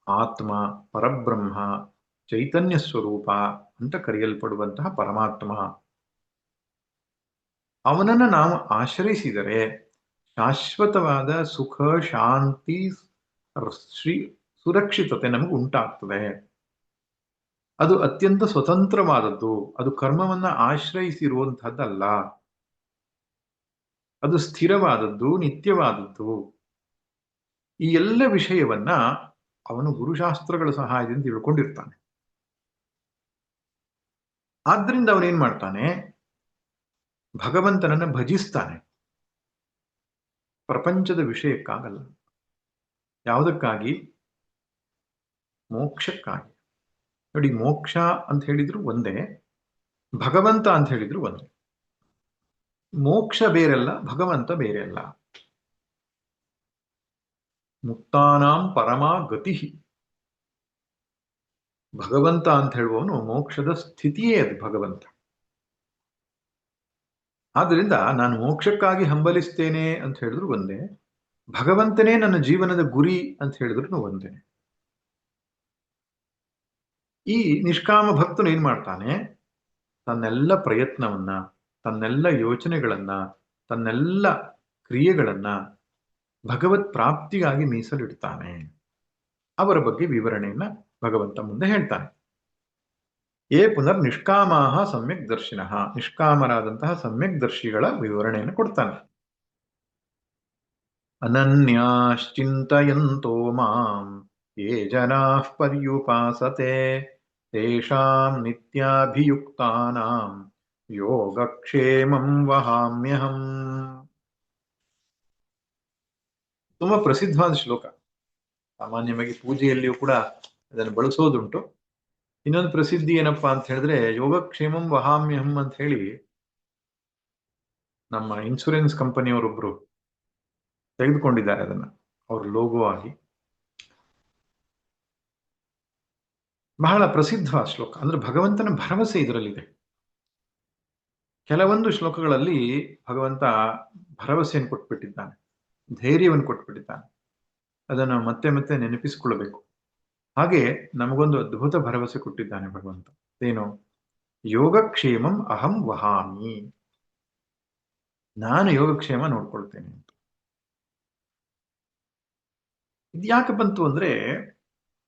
ಆತ್ಮ, ಪರಬ್ರಹ್ಮ, ಚೈತನ್ಯ ಸ್ವರೂಪ ಅಂತ ಕರೆಯಲ್ಪಡುವಂತಹ ಪರಮಾತ್ಮ. ಅವನನ್ನ ನಾವು ಆಶ್ರಯಿಸಿದರೆ ಶಾಶ್ವತವಾದ ಸುಖ, ಶಾಂತಿ, ಸುರಕ್ಷಿತತೆ ನಮಗೆ ಉಂಟಾಗ್ತದೆ. ಅದು ಅತ್ಯಂತ ಸ್ವತಂತ್ರವಾದದ್ದು. ಅದು ಕರ್ಮವನ್ನ ಆಶ್ರಯಿಸಿರುವಂತಹದ್ದಲ್ಲ. ಅದು ಸ್ಥಿರವಾದದ್ದು, ನಿತ್ಯವಾದದ್ದು. ಈ ಎಲ್ಲ ವಿಷಯವನ್ನ ಅವನು ಗುರುಶಾಸ್ತ್ರಗಳ ಸಹಾಯದಿಂದ ತಿಳ್ಕೊಂಡಿರ್ತಾನೆ. ಆದ್ರಿಂದ ಅವನೇನ್ ಮಾಡ್ತಾನೆ? ಭಗವಂತನನ್ನ ಭಜಿಸ್ತಾನೆ. ಪ್ರಪಂಚದ ವಿಷಯಕ್ಕಾಗಲ್ಲ. ಯಾವುದಕ್ಕಾಗಿ? ಮೋಕ್ಷಕ್ಕಾಗಿ. ನೋಡಿ, ಮೋಕ್ಷ ಅಂತ ಹೇಳಿದ್ರು ಒಂದೇ, ಭಗವಂತ ಅಂತ ಹೇಳಿದ್ರು ಒಂದೇ. ಮೋಕ್ಷ ಬೇರೆಲ್ಲ, ಭಗವಂತ ಬೇರೆ ಅಲ್ಲ. ಮುಕ್ತಾನಾಂ ಪರಮಾ ಗತಿ. ಭಗವಂತ ಅಂತ ಹೇಳುವವನು ಮೋಕ್ಷದ ಸ್ಥಿತಿಯೇ ಅದು ಭಗವಂತ. ಆದ್ರಿಂದ ನಾನು ಮೋಕ್ಷಕ್ಕಾಗಿ ಹಂಬಲಿಸ್ತೇನೆ ಅಂತ ಹೇಳಿದ್ರು ಒಂದೇ, ಭಗವಂತನೇ ನನ್ನ ಜೀವನದ ಗುರಿ ಅಂತ ಹೇಳಿದ್ರು ಒಂದೇ. ಈ ನಿಷ್ಕಾಮ ಭಕ್ತನು ಏನ್ ಮಾಡ್ತಾನೆ? ತನ್ನೆಲ್ಲ ಪ್ರಯತ್ನವನ್ನ, ತನ್ನೆಲ್ಲ ಯೋಚನೆಗಳನ್ನ, ತನ್ನೆಲ್ಲ ಕ್ರಿಯೆಗಳನ್ನ ಭಗವತ್ ಪ್ರಾಪ್ತಿಗಾಗಿ ಮೀಸಲಿಡ್ತಾನೆ. ಅವರ ಬಗ್ಗೆ ವಿವರಣೆಯನ್ನ ಭಗವಂತ ಮುಂದೆ ಹೇಳ್ತಾನೆ. ಯೇ ಪುನರ್ ನಿಷ್ಕಾಮಾಹ ಸಮ್ಯಕ್ ದರ್ಶಿನಃ, ನಿಷ್ಕಾಮರಾದಂತಹ ಸಮ್ಯಕ್ ದರ್ಶಿಗಳ ವಿವರಣೆಯನ್ನು ಕೊಡ್ತಾನೆ. ಅನನ್ಯಾಶ್ಚಿಂತಯಂತೋ ಮಾಂ ಯೇ ಜನಾಃ ಪರ್ಯುಪಾಸತೆ ತೇಷಾಂ ನಿತ್ಯಾಭಿಯುಕ್ತಾನಾಂ ಯೋಗಕ್ಷೇಮಂ ವಹಾಮ್ಯಹಂ. ತುಂಬಾ ಪ್ರಸಿದ್ಧವಾದ ಶ್ಲೋಕ. ಸಾಮಾನ್ಯವಾಗಿ ಪೂಜೆಯಲ್ಲಿಯೂ ಕೂಡ ಅದನ್ನು ಬಳಸೋದುಂಟು. ಇನ್ನೊಂದು ಪ್ರಸಿದ್ಧಿ ಏನಪ್ಪಾ ಅಂತ ಹೇಳಿದ್ರೆ ಯೋಗಕ್ಷೇಮಂ ವಹಾಮ್ಯಹಂ ಅಂತ ಹೇಳಿ ನಮ್ಮ ಇನ್ಶೂರೆನ್ಸ್ ಕಂಪನಿಯವರೊಬ್ರು ತೆಗೆದುಕೊಂಡಿದ್ದಾರೆ ಅದನ್ನ ಅವ್ರ ಲೋಗೋ ಆಗಿ. ಬಹಳ ಪ್ರಸಿದ್ಧ ಶ್ಲೋಕ. ಅಂದ್ರೆ ಭಗವಂತನ ಭರವಸೆ ಇದರಲ್ಲಿದೆ. ಕೆಲವೊಂದು ಶ್ಲೋಕಗಳಲ್ಲಿ ಭಗವಂತ ಭರವಸೆಯನ್ನು ಕೊಟ್ಬಿಟ್ಟಿದ್ದಾನೆ, ಧೈರ್ಯವನ್ನು ಕೊಟ್ಬಿಟ್ಟಿದ್ದಾನೆ. ಅದನ್ನು ಮತ್ತೆ ಮತ್ತೆ ನೆನಪಿಸಿಕೊಳ್ಳಬೇಕು. ಹಾಗೆ ನಮಗೊಂದು ಅದ್ಭುತ ಭರವಸೆ ಕೊಟ್ಟಿದ್ದಾನೆ ಭಗವಂತ. ಏನು? ಯೋಗಕ್ಷೇಮಂ ಅಹಂ ವಹಾಮಿ, ನಾನು ಯೋಗಕ್ಷೇಮ ನೋಡ್ಕೊಳ್ತೇನೆ ಅಂತ. ಇದ್ಯಾಕೆ ಬಂತು ಅಂದ್ರೆ,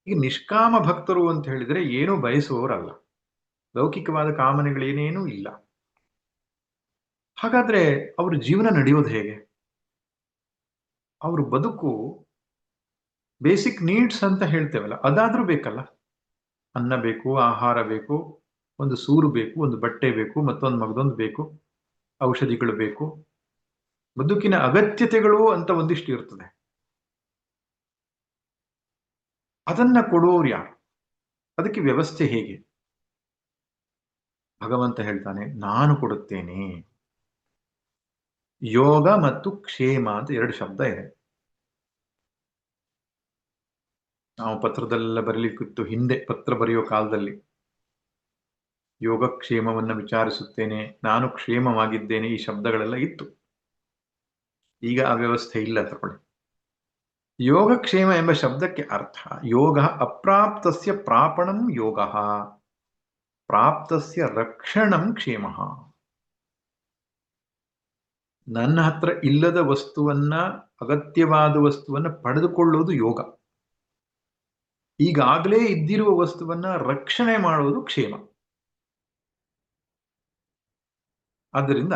ಈಗ ನಿಷ್ಕಾಮ ಭಕ್ತರು ಅಂತ ಹೇಳಿದ್ರೆ ಏನೂ ಬಯಸುವವರಲ್ಲ, ಲೌಕಿಕವಾದ ಕಾಮನೆಗಳೇನೇನೂ ಇಲ್ಲ. ಹಾಗಾದ್ರೆ ಅವ್ರ ಜೀವನ ನಡೆಯೋದು ಹೇಗೆ? ಅವ್ರ ಬದುಕು ಬೇಸಿಕ್ ನೀಡ್ಸ್ ಅಂತ ಹೇಳ್ತೇವಲ್ಲ, ಅದಾದ್ರೂ ಬೇಕಲ್ಲ. ಅನ್ನ ಬೇಕು, ಆಹಾರ ಬೇಕು, ಒಂದು ಸೂರು ಬೇಕು, ಒಂದು ಬಟ್ಟೆ ಬೇಕು, ಮತ್ತೊಂದು ಮಗದೊಂದು ಬೇಕು, ಔಷಧಿಗಳು ಬೇಕು. ಬದುಕಿನ ಅಗತ್ಯತೆಗಳು ಅಂತ ಒಂದಿಷ್ಟು ಇರ್ತದೆ. ಅದನ್ನ ಕೊಡುವವರು ಯಾರು? ಅದಕ್ಕೆ ವ್ಯವಸ್ಥೆ ಹೇಗೆ? ಭಗವಂತ ಹೇಳ್ತಾನೆ, ನಾನು ಕೊಡುತ್ತೇನೆ. ಯೋಗ ಮತ್ತು ಕ್ಷೇಮ ಅಂತ ಎರಡು ಶಬ್ದ ಇದೆ. ನಾವು ಪತ್ರದಲ್ಲೆಲ್ಲ ಬರಲಿಕ್ಕಿತ್ತು, ಹಿಂದೆ ಪತ್ರ ಬರೆಯೋ ಕಾಲದಲ್ಲಿ ಯೋಗಕ್ಷೇಮವನ್ನ ವಿಚಾರಿಸುತ್ತೇನೆ, ನಾನು ಕ್ಷೇಮವಾಗಿದ್ದೇನೆ, ಈ ಶಬ್ದಗಳೆಲ್ಲ ಇತ್ತು. ಈಗ ಆ ವ್ಯವಸ್ಥೆ ಇಲ್ಲ. ತಗೊಳ್ಳಿ, ಯೋಗಕ್ಷೇಮ ಎಂಬ ಶಬ್ದಕ್ಕೆ ಅರ್ಥ ಯೋಗ ಅಪ್ರಾಪ್ತಸ್ಯ ಪ್ರಾಪಣಂ ಯೋಗ, ಪ್ರಾಪ್ತಸ್ಯ ರಕ್ಷಣಂ ಕ್ಷೇಮ. ನನ್ನ ಹತ್ರ ಇಲ್ಲದ ವಸ್ತುವನ್ನ, ಅಗತ್ಯವಾದ ವಸ್ತುವನ್ನ ಪಡೆದುಕೊಳ್ಳುವುದು ಯೋಗ. ಈಗಾಗಲೇ ಇದ್ದಿರುವ ವಸ್ತುವನ್ನ ರಕ್ಷಣೆ ಮಾಡುವುದು ಕ್ಷೇಮ. ಆದ್ದರಿಂದ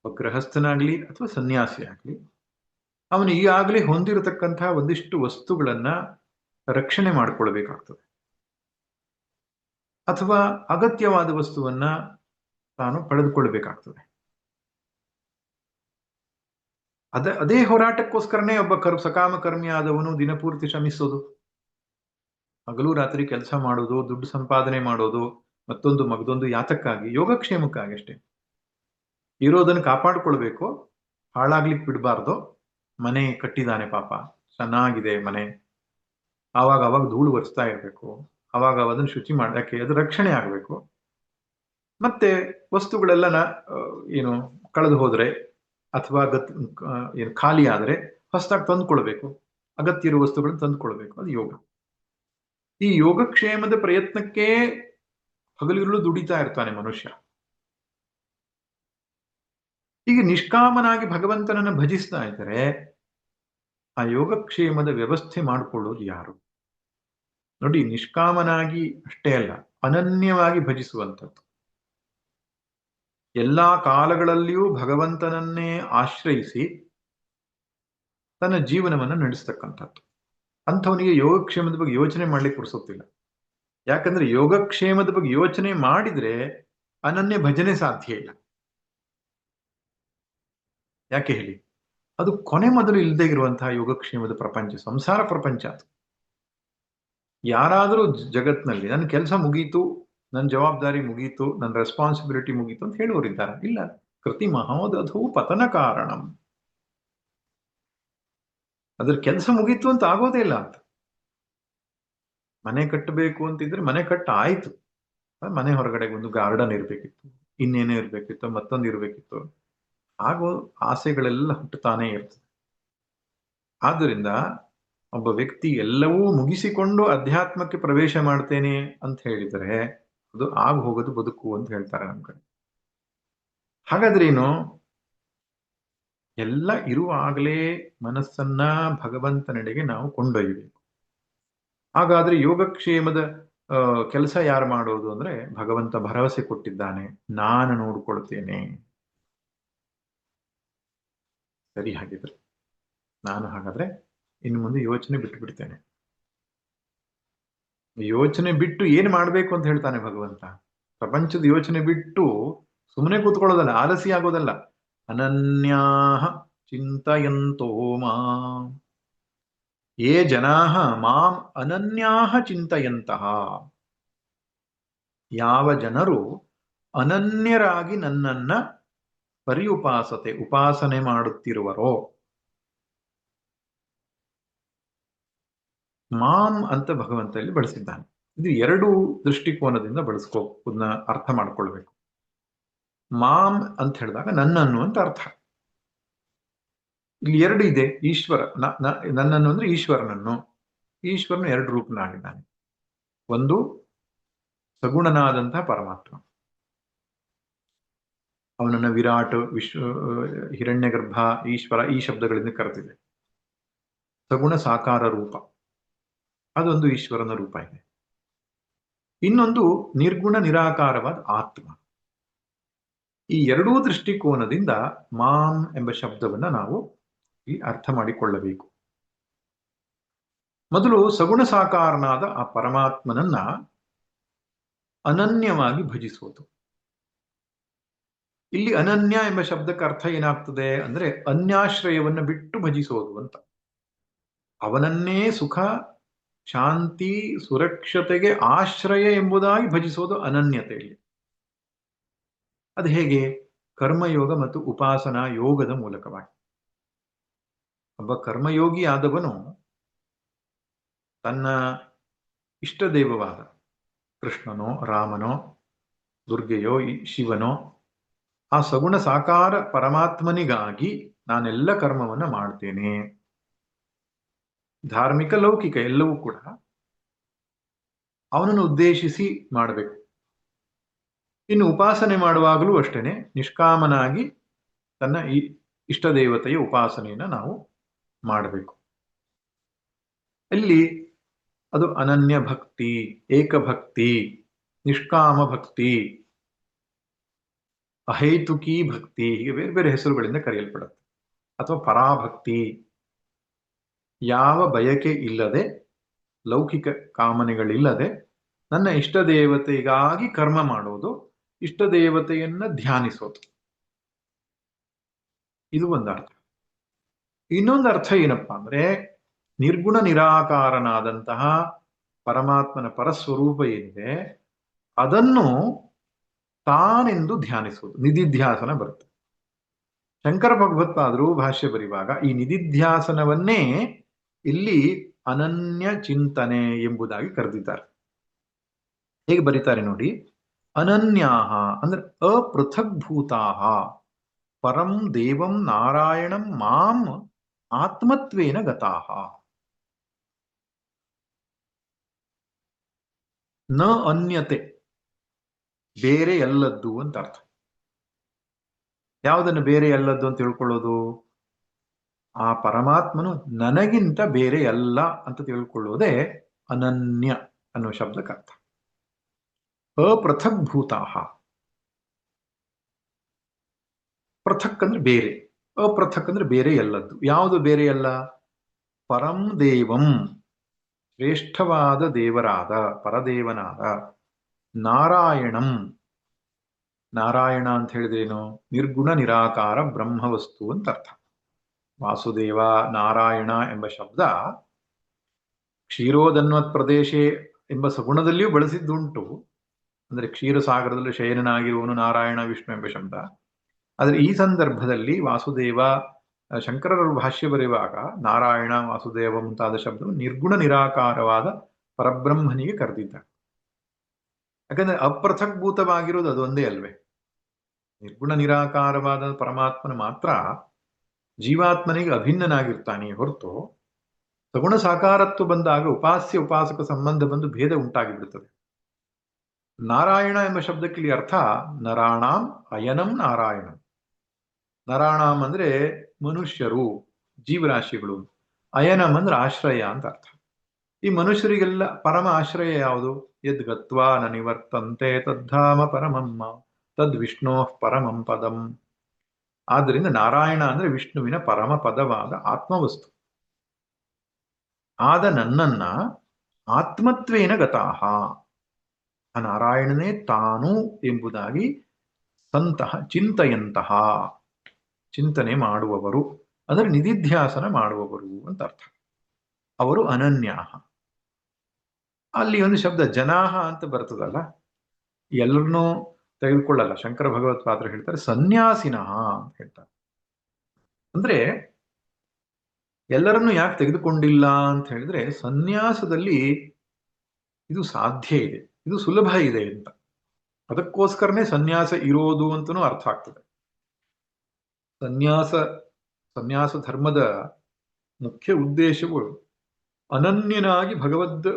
ಗೃಹಸ್ಥನಾಗ್ಲಿ ಅಥವಾ ಸನ್ಯಾಸಿ ಆಗ್ಲಿ, ಅವನು ಈಗಾಗಲೇ ಹೊಂದಿರತಕ್ಕಂತಹ ಒಂದಿಷ್ಟು ವಸ್ತುಗಳನ್ನ ರಕ್ಷಣೆ ಮಾಡಿಕೊಳ್ಬೇಕಾಗ್ತದೆ, ಅಥವಾ ಅಗತ್ಯವಾದ ವಸ್ತುವನ್ನ ತಾನು ಪಡೆದುಕೊಳ್ಬೇಕಾಗ್ತದೆ. ಅದೇ ಹೋರಾಟಕ್ಕೋಸ್ಕರನೇ ಒಬ್ಬ ಸಕಾಮ ಕರ್ಮಿ ಆದವನು ದಿನಪೂರ್ತಿ ಶ್ರಮಿಸೋದು, ಹಗಲು ರಾತ್ರಿ ಕೆಲಸ ಮಾಡೋದು, ದುಡ್ಡು ಸಂಪಾದನೆ ಮಾಡೋದು, ಮತ್ತೊಂದು ಮಗದೊಂದು, ಯಾತಕ್ಕಾಗಿ? ಯೋಗಕ್ಷೇಮಕ್ಕಾಗಿ ಅಷ್ಟೇ. ಇರೋದನ್ನು ಕಾಪಾಡಿಕೊಳ್ಬೇಕು, ಹಾಳಾಗ್ಲಿಕ್ಕೆ ಬಿಡಬಾರ್ದು. ಮನೆ ಕಟ್ಟಿದಾನೆ ಪಾಪ, ಚೆನ್ನಾಗಿದೆ ಮನೆ, ಆವಾಗ ಅವಾಗ ಧೂಳು ಒರೆಸ್ತಾ ಇರಬೇಕು, ಆವಾಗ ಅದನ್ನು ಶುಚಿ ಮಾಡಕ್ಕೆ ಅದು ರಕ್ಷಣೆ ಆಗಬೇಕು. ಮತ್ತೆ ವಸ್ತುಗಳೆಲ್ಲ ಏನು ಕಳೆದು ಹೋದ್ರೆ ಅಥವಾ ಏನು ಖಾಲಿ ಆದ್ರೆ ಹೊಸದಾಗಿ ತಂದುಕೊಳ್ಬೇಕು, ಅಗತ್ಯ ಇರುವ ವಸ್ತುಗಳನ್ನು ತಂದುಕೊಳ್ಬೇಕು. ಅದು ಯೋಗ. ಈ ಯೋಗಕ್ಷೇಮದ ಪ್ರಯತ್ನಕ್ಕೆ ಹಗಲಿರುಳು ದುಡಿತಾ ಇರ್ತಾನೆ ಮನುಷ್ಯ. ಈಗ ನಿಷ್ಕಾಮನಾಗಿ ಭಗವಂತನನ್ನ ಭಜಿಸ್ತಾ ಇದ್ದರೆ ಆ ಯೋಗಕ್ಷೇಮದ ವ್ಯವಸ್ಥೆ ಮಾಡಿಕೊಳ್ಳೋದು ಯಾರು? ನೋಡಿ, ನಿಷ್ಕಾಮನಾಗಿ ಅಷ್ಟೇ ಅಲ್ಲ, ಅನನ್ಯವಾಗಿ ಭಜಿಸುವಂಥದ್ದು. ಎಲ್ಲಾ ಕಾಲಗಳಲ್ಲಿಯೂ ಭಗವಂತನನ್ನೇ ಆಶ್ರಯಿಸಿ ತನ್ನ ಜೀವನವನ್ನು ನಡೆಸ್ತಕ್ಕಂಥದ್ದು. ಅಂಥವನಿಗೆ ಯೋಗಕ್ಷೇಮದ ಬಗ್ಗೆ ಯೋಚನೆ ಮಾಡ್ಲಿಕ್ಕೆ ಪುರ್ಸೊತ್ತಿಲ್ಲ. ಯಾಕಂದ್ರೆ ಯೋಗಕ್ಷೇಮದ ಬಗ್ಗೆ ಯೋಚನೆ ಮಾಡಿದ್ರೆ ಅನನ್ಯ ಭಜನೆ ಸಾಧ್ಯ ಇಲ್ಲ. ಯಾಕೆ ಹೇಳಿ? ಅದು ಕೊನೆ ಮೊದಲು ಇಲ್ಲದೆ ಇರುವಂತಹ ಯೋಗಕ್ಷೇಮದ ಪ್ರಪಂಚ, ಸಂಸಾರ ಪ್ರಪಂಚ ಅದು. ಯಾರಾದರೂ ಜಗತ್ನಲ್ಲಿ ನನ್ನ ಕೆಲಸ ಮುಗೀತು, ನನ್ನ ಜವಾಬ್ದಾರಿ ಮುಗೀತು, ನನ್ನ ರೆಸ್ಪಾನ್ಸಿಬಿಲಿಟಿ ಮುಗೀತು ಅಂತ ಹೇಳುವರಿದ್ದಾರೆ? ಇಲ್ಲ. ಕೃತಿ ಮಹೋದಧು ಪತನ ಕಾರಣಂ. ಅದ್ರ ಕೆಲಸ ಮುಗೀತು ಅಂತ ಆಗೋದೇ ಇಲ್ಲ ಅಂತ. ಮನೆ ಕಟ್ಟಬೇಕು ಅಂತಿದ್ರೆ ಮನೆ ಆಯ್ತು, ಮನೆ ಹೊರಗಡೆ ಒಂದು ಗಾರ್ಡನ್ ಇರ್ಬೇಕಿತ್ತು, ಇನ್ನೇನೋ ಇರ್ಬೇಕಿತ್ತು, ಮತ್ತೊಂದು ಇರ್ಬೇಕಿತ್ತು. ಆಗೋ ಆಸೆಗಳೆಲ್ಲ ಹುಟ್ಟುತ್ತಾನೆ ಇರ್ತದೆ. ಆದ್ದರಿಂದ ಒಬ್ಬ ವ್ಯಕ್ತಿ ಎಲ್ಲವೂ ಮುಗಿಸಿಕೊಂಡು ಅಧ್ಯಾತ್ಮಕ್ಕೆ ಪ್ರವೇಶ ಮಾಡ್ತೇನೆ ಅಂತ ಹೇಳಿದರೆ ಅದು ಆಗ ಹೋಗೋದು ಬದುಕು ಅಂತ ಹೇಳ್ತಾರೆ ನಮ್ ಕಡೆ. ಹಾಗಾದ್ರೆ ಏನು? ಎಲ್ಲ ಇರುವಾಗಲೇ ಮನಸ್ಸನ್ನ ಭಗವಂತನೆಡೆಗೆ ನಾವು ಕೊಂಡೊಯ್ಯಬೇಕು. ಹಾಗಾದ್ರೆ ಯೋಗಕ್ಷೇಮದ ಕೆಲಸ ಯಾರು ಮಾಡೋದು ಅಂದ್ರೆ ಭಗವಂತ ಭರವಸೆ ಕೊಟ್ಟಿದ್ದಾನೆ, ನಾನು ನೋಡ್ಕೊಳ್ತೇನೆ. ಸರಿ, ಹಾಗಿದ್ರೆ ನಾನು ಹಾಗಾದ್ರೆ ಇನ್ನು ಮುಂದೆ ಯೋಚನೆ ಬಿಟ್ಟು ಬಿಡ್ತೇನೆ. ಯೋಚನೆ ಬಿಟ್ಟು ಏನ್ ಮಾಡ್ಬೇಕು ಅಂತ ಹೇಳ್ತಾನೆ ಭಗವಂತ. ಪ್ರಪಂಚದ ಯೋಚನೆ ಬಿಟ್ಟು ಸುಮ್ಮನೆ ಕೂತ್ಕೊಳ್ಳೋದಲ್ಲ, ಆಲಸಿ ಆಗೋದಲ್ಲ. ಅನನ್ಯಾಹ ಚಿಂತಯಂತೋ ಮಾಂ, ಯೇ ಜನಾಹ ಮಾಂ ಅನನ್ಯಾಹ ಚಿಂತಯಂತಹ, ಯಾವ ಜನರು ಅನನ್ಯರಾಗಿ ನನ್ನನ್ನ ಉಪಾಸನೆ ಮಾಡುತ್ತಿರುವರೋ. ಮಾಂ ಅಂತ ಭಗವಂತ ಇಲ್ಲಿ ಬಳಸಿದ್ದಾನೆ. ಇದು ಎರಡು ದೃಷ್ಟಿಕೋನದಿಂದ ಅರ್ಥ ಮಾಡ್ಕೊಳ್ಬೇಕು. ಮಾಂ ಅಂತ ಹೇಳಿದಾಗ ನನ್ನನ್ನು ಅಂತ ಅರ್ಥ. ಇಲ್ಲಿ ಎರಡು ಇದೆ. ಈಶ್ವರ ನನ್ನನ್ನು ಅಂದ್ರೆ ಈಶ್ವರನನ್ನು. ಈಶ್ವರನು ಎರಡು ರೂಪನಾಗಿದ್ದಾನೆ. ಒಂದು ಸಗುಣನಾದಂತಹ ಪರಮಾತ್ಮ, ಅವನನ್ನ ವಿರಾಟ್, ಹಿರಣ್ಯಗರ್ಭ, ಈಶ್ವರ ಈ ಶಬ್ದಗಳಿಂದ ಕರೆದಿದೆ. ಸಗುಣ ಸಾಕಾರ ರೂಪ, ಅದೊಂದು ಈಶ್ವರನ ರೂಪ ಇದೆ. ಇನ್ನೊಂದು ನಿರ್ಗುಣ ನಿರಾಕಾರವಾದ ಆತ್ಮ. ಈ ಎರಡೂ ದೃಷ್ಟಿಕೋನದಿಂದ ಮಾಂ ಎಂಬ ಶಬ್ದವನ್ನ ನಾವು ಈ ಅರ್ಥ ಮಾಡಿಕೊಳ್ಳಬೇಕು. ಮೊದಲು ಸಗುಣ ಸಾಕಾರನಾದ ಆ ಪರಮಾತ್ಮನನ್ನ ಅನನ್ಯವಾಗಿ ಭಜಿಸುವುದು. ಇಲ್ಲಿ ಅನನ್ಯ ಎಂಬ ಶಬ್ದಕ್ಕೆ ಅರ್ಥ ಏನಾಗ್ತದೆ ಅಂದ್ರೆ ಅನ್ಯಾಶ್ರಯವನ್ನ ಬಿಟ್ಟು ಭಜಿಸೋದು ಅಂತ. ಅವನನ್ನೇ ಸುಖ, ಶಾಂತಿ, ಸುರಕ್ಷತೆಗೆ ಆಶ್ರಯ ಎಂಬುದಾಗಿ ಭಜಿಸೋದು ಅನನ್ಯತೆಯಲ್ಲಿ. ಅದು ಹೇಗೆ? ಕರ್ಮಯೋಗ ಮತ್ತು ಉಪಾಸನಾ ಯೋಗದ ಮೂಲಕವಾಗಿ. ಒಬ್ಬ ಕರ್ಮಯೋಗಿ ಆದವನು ತನ್ನ ಇಷ್ಟ ದೇವವಾದ ಕೃಷ್ಣನೋ, ರಾಮನೋ, ದುರ್ಗೆಯೋ, ಶಿವನೋ, ಆ ಸಗುಣ ಸಾಕಾರ ಪರಮಾತ್ಮನಿಗಾಗಿ ನಾನೆಲ್ಲ ಕರ್ಮವನ್ನ ಮಾಡ್ತೇನೆ. ಧಾರ್ಮಿಕ, ಲೌಕಿಕ ಎಲ್ಲವೂ ಕೂಡ ಅವನನ್ನು ಉದ್ದೇಶಿಸಿ ಮಾಡಬೇಕು. ಇನ್ನು ಉಪಾಸನೆ ಮಾಡುವಾಗಲೂ ಅಷ್ಟೇನೆ ನಿಷ್ಕಾಮನಾಗಿ ತನ್ನ ಈ ಇಷ್ಟ ದೇವತೆಯ ಉಪಾಸನೆಯನ್ನ ನಾವು ಮಾಡಬೇಕು. ಇಲ್ಲಿ ಅದು ಅನನ್ಯ ಭಕ್ತಿ, ಏಕಭಕ್ತಿ, ನಿಷ್ಕಾಮ ಭಕ್ತಿ, ಅಹೇತುಕಿ ಭಕ್ತಿ, ಹೀಗೆ ಬೇರೆ ಬೇರೆ ಹೆಸರುಗಳಿಂದ ಕರೆಯಲ್ಪಡುತ್ತೆ. ಅಥವಾ ಪರಾಭಕ್ತಿ, ಯಾವ ಬಯಕೆ ಇಲ್ಲದೆ, ಲೌಕಿಕ ಕಾಮನೆಗಳಿಲ್ಲದೆ ನನ್ನ ಇಷ್ಟ ದೇವತೆಗಾಗಿ ಕರ್ಮ ಮಾಡೋದು, ಇಷ್ಟ ದೇವತೆಯನ್ನ ಧ್ಯಾನಿಸೋದು. ಇದು ಒಂದು ಅರ್ಥ. ಇನ್ನೊಂದು ಅರ್ಥ ಏನಪ್ಪಾ ಅಂದ್ರೆ ನಿರ್ಗುಣ ನಿರಾಕಾರನಾದಂತಹ ಪರಮಾತ್ಮನ ಪರಸ್ವರೂಪ ಏನಿದೆ ಅದನ್ನು ತಾನೆಂದು ಧ್ಯಾನಿಸುವುದು. ನಿಧಿಧ್ಯಾಸನ ಬರುತ್ತೆ. ಶಂಕರ ಭಗವತ್ಪಾದರು ಭಾಷ್ಯ ಬರೆಯುವಾಗ ಈ ನಿಧಿಧ್ಯಾಸನವನ್ನೇ ಇಲ್ಲಿ ಅನನ್ಯ ಚಿಂತನೆ ಎಂಬುದಾಗಿ ಕರೆದಿದ್ದಾರೆ. ಹೇಗೆ ಬರೀತಾರೆ ನೋಡಿ. ಅನನ್ಯಾಹ ಅಂದ್ರೆ ಅಪೃಥಗ್ಭೂತಾಹ ಪರಂ ದೇವಂ ನಾರಾಯಣಂ ಮಾಂ ಆತ್ಮತ್ವೇನ ಗತಾಹ. ನ ಅನ್ಯತೆ, ಬೇರೆ ಅಲ್ಲದ್ದು ಅಂತ ಅರ್ಥ. ಯಾವುದನ್ನು ಬೇರೆ ಅಲ್ಲದ್ದು ಅಂತ ತಿಳ್ಕೊಳ್ಳೋದು? ಆ ಪರಮಾತ್ಮನು ನನಗಿಂತ ಬೇರೆ ಅಲ್ಲ ಅಂತ ತಿಳ್ಕೊಳ್ಳೋದೇ ಅನನ್ಯ ಅನ್ನೋ ಶಬ್ದಕ್ಕೆ ಅರ್ಥ. ಅಪೃಥಗ್ಭೂತಾಹ, ಪೃಥಕ್ ಅಂದ್ರೆ ಬೇರೆ, ಅಪೃಥಕ್ ಅಂದ್ರೆ ಬೇರೆ ಅಲ್ಲದ್ದು. ಯಾವುದು ಬೇರೆ ಅಲ್ಲ? ಪರಂ ದೇವಂ, ಶ್ರೇಷ್ಠವಾದ ದೇವರಾದ ಪರದೇವನಾದ, ನಾರಾಯಣಂ, ನಾರಾಯಣ ಅಂತ ಹೇಳಿದ್ರೇನು? ನಿರ್ಗುಣ ನಿರಾಕಾರ ಬ್ರಹ್ಮವಸ್ತು ಅಂತ ಅರ್ಥ. ವಾಸುದೇವ, ನಾರಾಯಣ ಎಂಬ ಶಬ್ದ ಕ್ಷೀರೋದನ್ವತ್ ಪ್ರದೇಶೆ ಎಂಬ ಸಗುಣದಲ್ಲಿಯೂ ಬಳಸಿದ್ದುಂಟು. ಅಂದ್ರೆ ಕ್ಷೀರಸಾಗರದಲ್ಲಿ ಶಯನನಾಗಿರುವನು ನಾರಾಯಣ ವಿಷ್ಣು ಎಂಬ ಶಬ್ದ. ಆದರೆ ಈ ಸಂದರ್ಭದಲ್ಲಿ ವಾಸುದೇವ, ಶಂಕರರು ಭಾಷ್ಯ ಬರೆಯುವಾಗ ನಾರಾಯಣ, ವಾಸುದೇವ ಮುಂತಾದ ಶಬ್ದವು ನಿರ್ಗುಣ ನಿರಾಕಾರವಾದ ಪರಬ್ರಹ್ಮನಿಗೆ ಕರೆದಿದ್ದಾರೆ. ಯಾಕಂದ್ರೆ ಅಪೃಥಗ್ಭೂತವಾಗಿರೋದು ಅದೊಂದೇ ಅಲ್ವೇ. ನಿರ್ಗುಣ ನಿರಾಕಾರವಾದ ಪರಮಾತ್ಮನ ಮಾತ್ರ ಜೀವಾತ್ಮನಿಗೆ ಅಭಿನ್ನನಾಗಿರ್ತಾನೆ ಹೊರತು ಸಗುಣ ಸಾಕಾರತ್ವ ಬಂದಾಗ ಉಪಾಸ್ಯ ಉಪಾಸಕ ಸಂಬಂಧ ಬಂದು ಭೇದ ಉಂಟಾಗಿಬಿಡುತ್ತದೆ. ನಾರಾಯಣ ಎಂಬ ಶಬ್ದಕ್ಕೆ ಇಲ್ಲಿ ಅರ್ಥ ನರಾಣಾಂ ಅಯನಂ ನಾರಾಯಣಂ. ನರಾಣಾಂ ಅಂದ್ರೆ ಮನುಷ್ಯರು, ಜೀವರಾಶಿಗಳು. ಅಯನಂ ಅಂದ್ರೆ ಆಶ್ರಯ ಅಂತ ಅರ್ಥ. ಈ ಮನುಷ್ಯರಿಗೆಲ್ಲ ಪರಮ ಆಶ್ರಯ ಯಾವುದು? ಯದ್ ಗತ್ವಾ ನ ನಿವರ್ತಂತೆ ತದ್ಧಾಮ ಪರಮಮ್ಮ ತದ್ ವಿಷ್ಣೋ ಪರಮಂ ಪದಂ. ಆದ್ದರಿಂದ ನಾರಾಯಣ ಅಂದ್ರೆ ವಿಷ್ಣುವಿನ ಪರಮ ಪದವಾದ ಆತ್ಮವಸ್ತು ಆದ ನನ್ನನ್ನ ಆತ್ಮತ್ವೇನ ಗತಾಹ, ಆ ನಾರಾಯಣನೇ ತಾನು ಎಂಬುದಾಗಿ ಸಂತಹ ಚಿಂತೆಯಂತಹ, ಚಿಂತನೆ ಮಾಡುವವರು ಅಂದರೆ ನಿಧಿಧ್ಯಾಸನ ಮಾಡುವವರು ಅಂತ ಅರ್ಥ. ಅವರು ಅನನ್ಯಾಹ. ಅಲ್ಲಿ ಒಂದು ಶಬ್ದ ಜನಾಹ ಅಂತ ಬರ್ತದಲ್ಲ, ಎಲ್ಲರನ್ನೂ ತೆಗೆದುಕೊಳ್ಳಲ್ಲ. ಶಂಕರ ಭಗವತ್ಪಾದರು ಹೇಳ್ತಾರೆ ಸನ್ಯಾಸಿನಃ ಅಂತ ಹೇಳ್ತಾರೆ. ಅಂದ್ರೆ ಎಲ್ಲರನ್ನೂ ಯಾಕೆ ತೆಗೆದುಕೊಂಡಿಲ್ಲ ಅಂತ ಹೇಳಿದ್ರೆ ಸನ್ಯಾಸದಲ್ಲಿ ಇದು ಸಾಧ್ಯ ಇದೆ, ಇದು ಸುಲಭ ಇದೆ ಅಂತ. ಅದಕ್ಕೋಸ್ಕರನೇ ಸನ್ಯಾಸ ಇರೋದು ಅಂತನೂ ಅರ್ಥ ಆಗ್ತದೆ. ಸನ್ಯಾಸ ಸನ್ಯಾಸ ಧರ್ಮದ ಮುಖ್ಯ ಉದ್ದೇಶವು ಅನನ್ಯನಾಗಿ ಭಗವದ್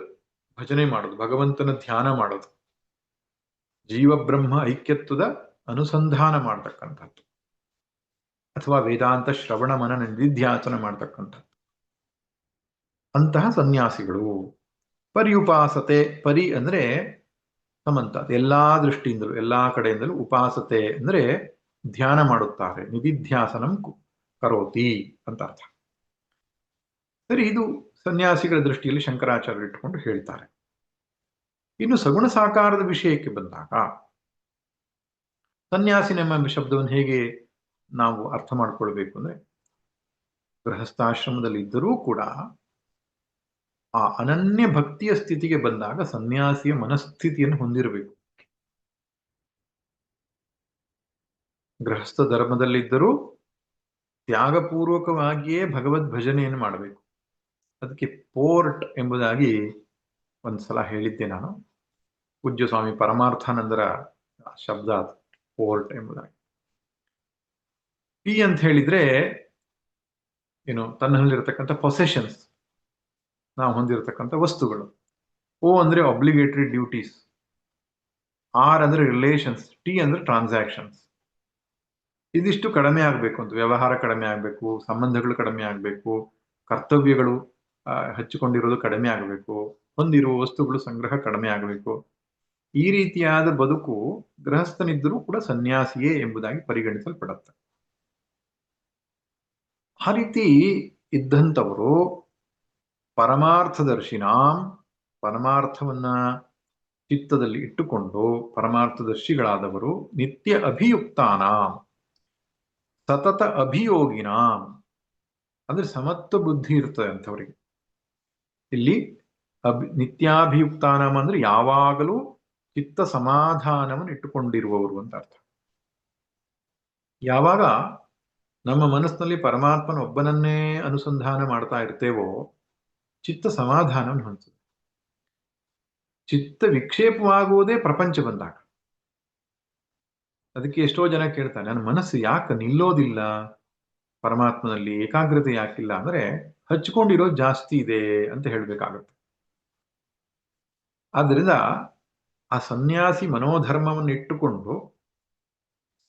ಭಜನೆ ಮಾಡೋದು, ಭಗವಂತನ ಧ್ಯಾನ ಮಾಡೋದು, ಜೀವಬ್ರಹ್ಮ ಐಕ್ಯತ್ವದ ಅನುಸಂಧಾನ ಮಾಡ್ತಕ್ಕಂಥದ್ದು, ಅಥವಾ ವೇದಾಂತ ಶ್ರವಣ ಮನನ ನಿಧಿಧ್ಯಾಸನ ಮಾಡ್ತಕ್ಕಂಥದ್ದು. ಅಂತಹ ಸನ್ಯಾಸಿಗಳು. ಪರ್ಯುಪಾಸತೆ, ಪರಿ ಅಂದ್ರೆ ಸಮಂತ, ಎಲ್ಲಾ ದೃಷ್ಟಿಯಿಂದಲೂ ಎಲ್ಲಾ ಕಡೆಯಿಂದಲೂ, ಉಪಾಸತೆ ಅಂದ್ರೆ ಧ್ಯಾನ ಮಾಡುತ್ತಾರೆ, ನಿಧಿಧ್ಯಾಸನಂ ಕರೋತಿ ಅಂತ ಅರ್ಥ. ಸರಿ, ಇದು ಸನ್ಯಾಸಿಗಳ ದೃಷ್ಟಿಯಲ್ಲಿ ಶಂಕರಾಚಾರ್ಯರು ಇಟ್ಟುಕೊಂಡು ಹೇಳ್ತಾರೆ. ಇನ್ನು ಸಗುಣ ಸಾಕಾರದ ವಿಷಯಕ್ಕೆ ಬಂದಾಗ ಸನ್ಯಾಸಿನೆಂಬ ಶಬ್ದವನ್ನು ಹೇಗೆ ನಾವು ಅರ್ಥ ಮಾಡ್ಕೊಳ್ಬೇಕು ಅಂದ್ರೆ, ಗೃಹಸ್ಥಾಶ್ರಮದಲ್ಲಿ ಇದ್ದರೂ ಕೂಡ ಆ ಅನನ್ಯ ಭಕ್ತಿಯ ಸ್ಥಿತಿಗೆ ಬಂದಾಗ ಸನ್ಯಾಸಿಯ ಮನಸ್ಥಿತಿಯನ್ನು ಹೊಂದಿರಬೇಕು. ಗೃಹಸ್ಥ ಧರ್ಮದಲ್ಲಿದ್ದರೂ ತ್ಯಾಗಪೂರ್ವಕವಾಗಿಯೇ ಭಗವದ್ ಭಜನೆಯನ್ನು ಮಾಡಬೇಕು. ಅದಕ್ಕೆ ಪೋರ್ಟ್ ಎಂಬುದಾಗಿ ಒಂದ್ಸಲ ಹೇಳಿದ್ದೆ ನಾನು. ಪೂಜ್ಯ ಸ್ವಾಮಿ ಪರಮಾರ್ಥಾನಂದರ ಶಬ್ದ ಅದು, ಪೋರ್ಟ್ ಎಂಬುದಾಗಿ. ಪಿ ಅಂತ ಹೇಳಿದ್ರೆ ಏನು, ತನ್ನಲ್ಲಿರತಕ್ಕಂಥ ಪೊಸೆಷನ್ಸ್, ನಾವು ಹೊಂದಿರತಕ್ಕಂಥ ವಸ್ತುಗಳು. ಓ ಅಂದ್ರೆ ಅಬ್ಲಿಗೇಟರಿ ಡ್ಯೂಟೀಸ್, ಆರ್ ಅಂದ್ರೆ ರಿಲೇಷನ್ಸ್, ಟಿ ಅಂದ್ರೆ ಟ್ರಾನ್ಸಾಕ್ಷನ್ಸ್. ಇದಿಷ್ಟು ಕಡಿಮೆ ಆಗಬೇಕು ಅಂತ, ವ್ಯವಹಾರ ಕಡಿಮೆ ಆಗಬೇಕು, ಸಂಬಂಧಗಳು ಕಡಿಮೆ ಆಗಬೇಕು, ಕರ್ತವ್ಯಗಳು ಹಚ್ಚಿಕೊಂಡಿರೋದು ಕಡಿಮೆ ಆಗಬೇಕು, ಹೊಂದಿರುವ ವಸ್ತುಗಳು ಸಂಗ್ರಹ ಕಡಿಮೆ ಆಗಬೇಕು. ಈ ರೀತಿಯಾದ ಬದುಕು ಗೃಹಸ್ಥನಿದ್ದರೂ ಕೂಡ ಸನ್ಯಾಸಿಯೇ ಎಂಬುದಾಗಿ ಪರಿಗಣಿಸಲ್ಪಡುತ್ತೆ. ಆ ರೀತಿ ಇದ್ದಂಥವರು ಪರಮಾರ್ಥದರ್ಶಿನಾಂ, ಪರಮಾರ್ಥವನ್ನ ಚಿತ್ತದಲ್ಲಿ ಇಟ್ಟುಕೊಂಡು ಪರಮಾರ್ಥದರ್ಶಿಗಳಾದವರು, ನಿತ್ಯ ಅಭಿಯುಕ್ತಾನಾಂ, ಸತತ ಅಭಿಯೋಗಿನಾಂ ಅಂದ್ರೆ ಸಮತ್ವ ಬುದ್ಧಿ ಇರ್ತದೆ ಅಂಥವರಿಗೆ. ಇಲ್ಲಿ ನಿತ್ಯಾಭಿಯುಕ್ತಾನಾಂ ಅಂದ್ರೆ ಯಾವಾಗಲೂ ಚಿತ್ತ ಸಮಾಧಾನವನ್ನು ಇಟ್ಟುಕೊಂಡಿರುವವರು ಅಂತ ಅರ್ಥ. ಯಾವಾಗ ನಮ್ಮ ಮನಸ್ಸಿನಲ್ಲಿ ಪರಮಾತ್ಮನ ಒಬ್ಬನನ್ನೇ ಅನುಸಂಧಾನ ಮಾಡ್ತಾ ಇರ್ತೇವೋ ಚಿತ್ತ ಸಮಾಧಾನವನ್ನು ಹೊಂದುತ್ತದೆ. ಚಿತ್ತ ವಿಕ್ಷೇಪವಾಗುವುದೇ ಪ್ರಪಂಚ ಬಂದಾಗ. ಅದಕ್ಕೆ ಎಷ್ಟೋ ಜನ ಕೇಳ್ತಾರೆ, ನನ್ನ ಮನಸ್ಸು ಯಾಕೆ ನಿಲ್ಲೋದಿಲ್ಲ ಪರಮಾತ್ಮನಲ್ಲಿ, ಏಕಾಗ್ರತೆ ಯಾಕಿಲ್ಲ ಅಂದ್ರೆ ಹಚ್ಕೊಂಡಿರೋದು ಜಾಸ್ತಿ ಇದೆ ಅಂತ ಹೇಳ್ಬೇಕಾಗತ್ತೆ. ಆದ್ದರಿಂದ ಆ ಸನ್ಯಾಸಿ ಮನೋಧರ್ಮವನ್ನು ಇಟ್ಟುಕೊಂಡು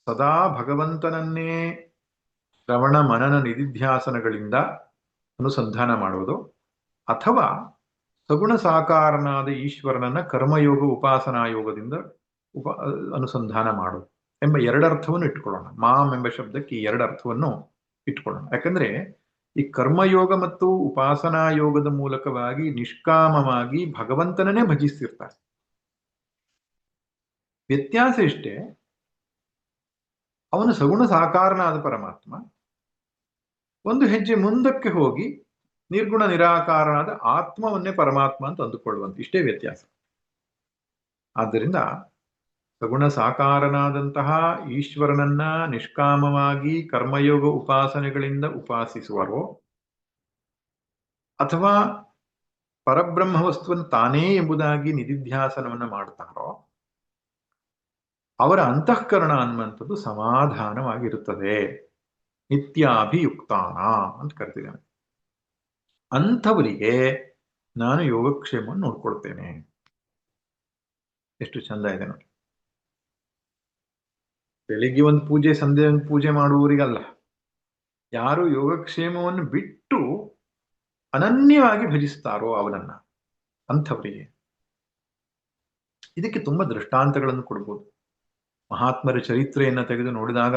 ಸದಾ ಭಗವಂತನನ್ನೇ ಶ್ರವಣ ಮನನ ನಿಧಿಧ್ಯಾಸನಗಳಿಂದ ಅನುಸಂಧಾನ ಮಾಡುವುದು, ಅಥವಾ ಸಗುಣ ಸಾಕಾರನಾದ ಈಶ್ವರನನ್ನ ಕರ್ಮಯೋಗ ಉಪಾಸನಾ ಯೋಗದಿಂದ ಅನುಸಂಧಾನ ಮಾಡುವುದು ಎಂಬ ಎರಡರ್ಥವನ್ನು ಇಟ್ಕೊಳ್ಳೋಣ. ಮಾಂ ಎಂಬ ಶಬ್ದಕ್ಕೆ ಈ ಎರಡರ್ಥವನ್ನು ಇಟ್ಕೊಳ್ಳೋಣ. ಯಾಕಂದ್ರೆ ಈ ಕರ್ಮಯೋಗ ಮತ್ತು ಉಪಾಸನಾ ಯೋಗದ ಮೂಲಕವಾಗಿ ನಿಷ್ಕಾಮವಾಗಿ ಭಗವಂತನನ್ನೇ ಭಜಿಸ್ತಿರ್ತಾರೆ. ವ್ಯತ್ಯಾಸ ಇಷ್ಟೇ, ಅವನು ಸಗುಣ ಸಾಕಾರನಾದ ಪರಮಾತ್ಮ ಒಂದು ಹೆಜ್ಜೆ ಮುಂದಕ್ಕೆ ಹೋಗಿ ನಿರ್ಗುಣ ನಿರಾಕಾರನಾದ ಆತ್ಮವನ್ನೇ ಪರಮಾತ್ಮ ಅಂತ ಅಂದುಕೊಳ್ಳುವಂತ, ಇಷ್ಟೇ ವ್ಯತ್ಯಾಸ. ಆದ್ದರಿಂದ ಸಗುಣ ಸಾಕಾರನಾದಂತಹ ಈಶ್ವರನನ್ನ ನಿಷ್ಕಾಮವಾಗಿ ಕರ್ಮಯೋಗ ಉಪಾಸನೆಗಳಿಂದ ಉಪಾಸಿಸುವರೋ, ಅಥವಾ ಪರಬ್ರಹ್ಮ ವಸ್ತುವನ್ನು ತಾನೇ ಎಂಬುದಾಗಿ ನಿಧಿಧ್ಯಾಸನವನ್ನು ಮಾಡ್ತಾರೋ, ಅವರ ಅಂತಃಕರಣ ಅನ್ನುವಂಥದ್ದು ಸಮಾಧಾನವಾಗಿರುತ್ತದೆ. ನಿತ್ಯಾಭಿಯುಕ್ತಾನ ಅಂತ ಕರಿತಿದ್ದಾನೆ. ಅಂಥವರಿಗೆ ನಾನು ಯೋಗಕ್ಷೇಮವನ್ನು ನೋಡ್ಕೊಳ್ತೇನೆ. ಎಷ್ಟು ಚಂದ ಇದೆ ನೋಡಿ. ಬೆಳಿಗ್ಗೆ ಒಂದು ಪೂಜೆ, ಸಂಧ್ಯೆ ಒಂದು ಪೂಜೆ ಮಾಡುವವರಿಗಲ್ಲ, ಯಾರು ಯೋಗಕ್ಷೇಮವನ್ನು ಬಿಟ್ಟು ಅನನ್ಯವಾಗಿ ಭಜಿಸ್ತಾರೋ ಅವನನ್ನ, ಅಂಥವರಿಗೆ. ಇದಕ್ಕೆ ತುಂಬಾ ದೃಷ್ಟಾಂತಗಳನ್ನು ಕೊಡ್ಬೋದು. ಮಹಾತ್ಮರ ಚರಿತ್ರೆಯನ್ನ ತೆಗೆದು ನೋಡಿದಾಗ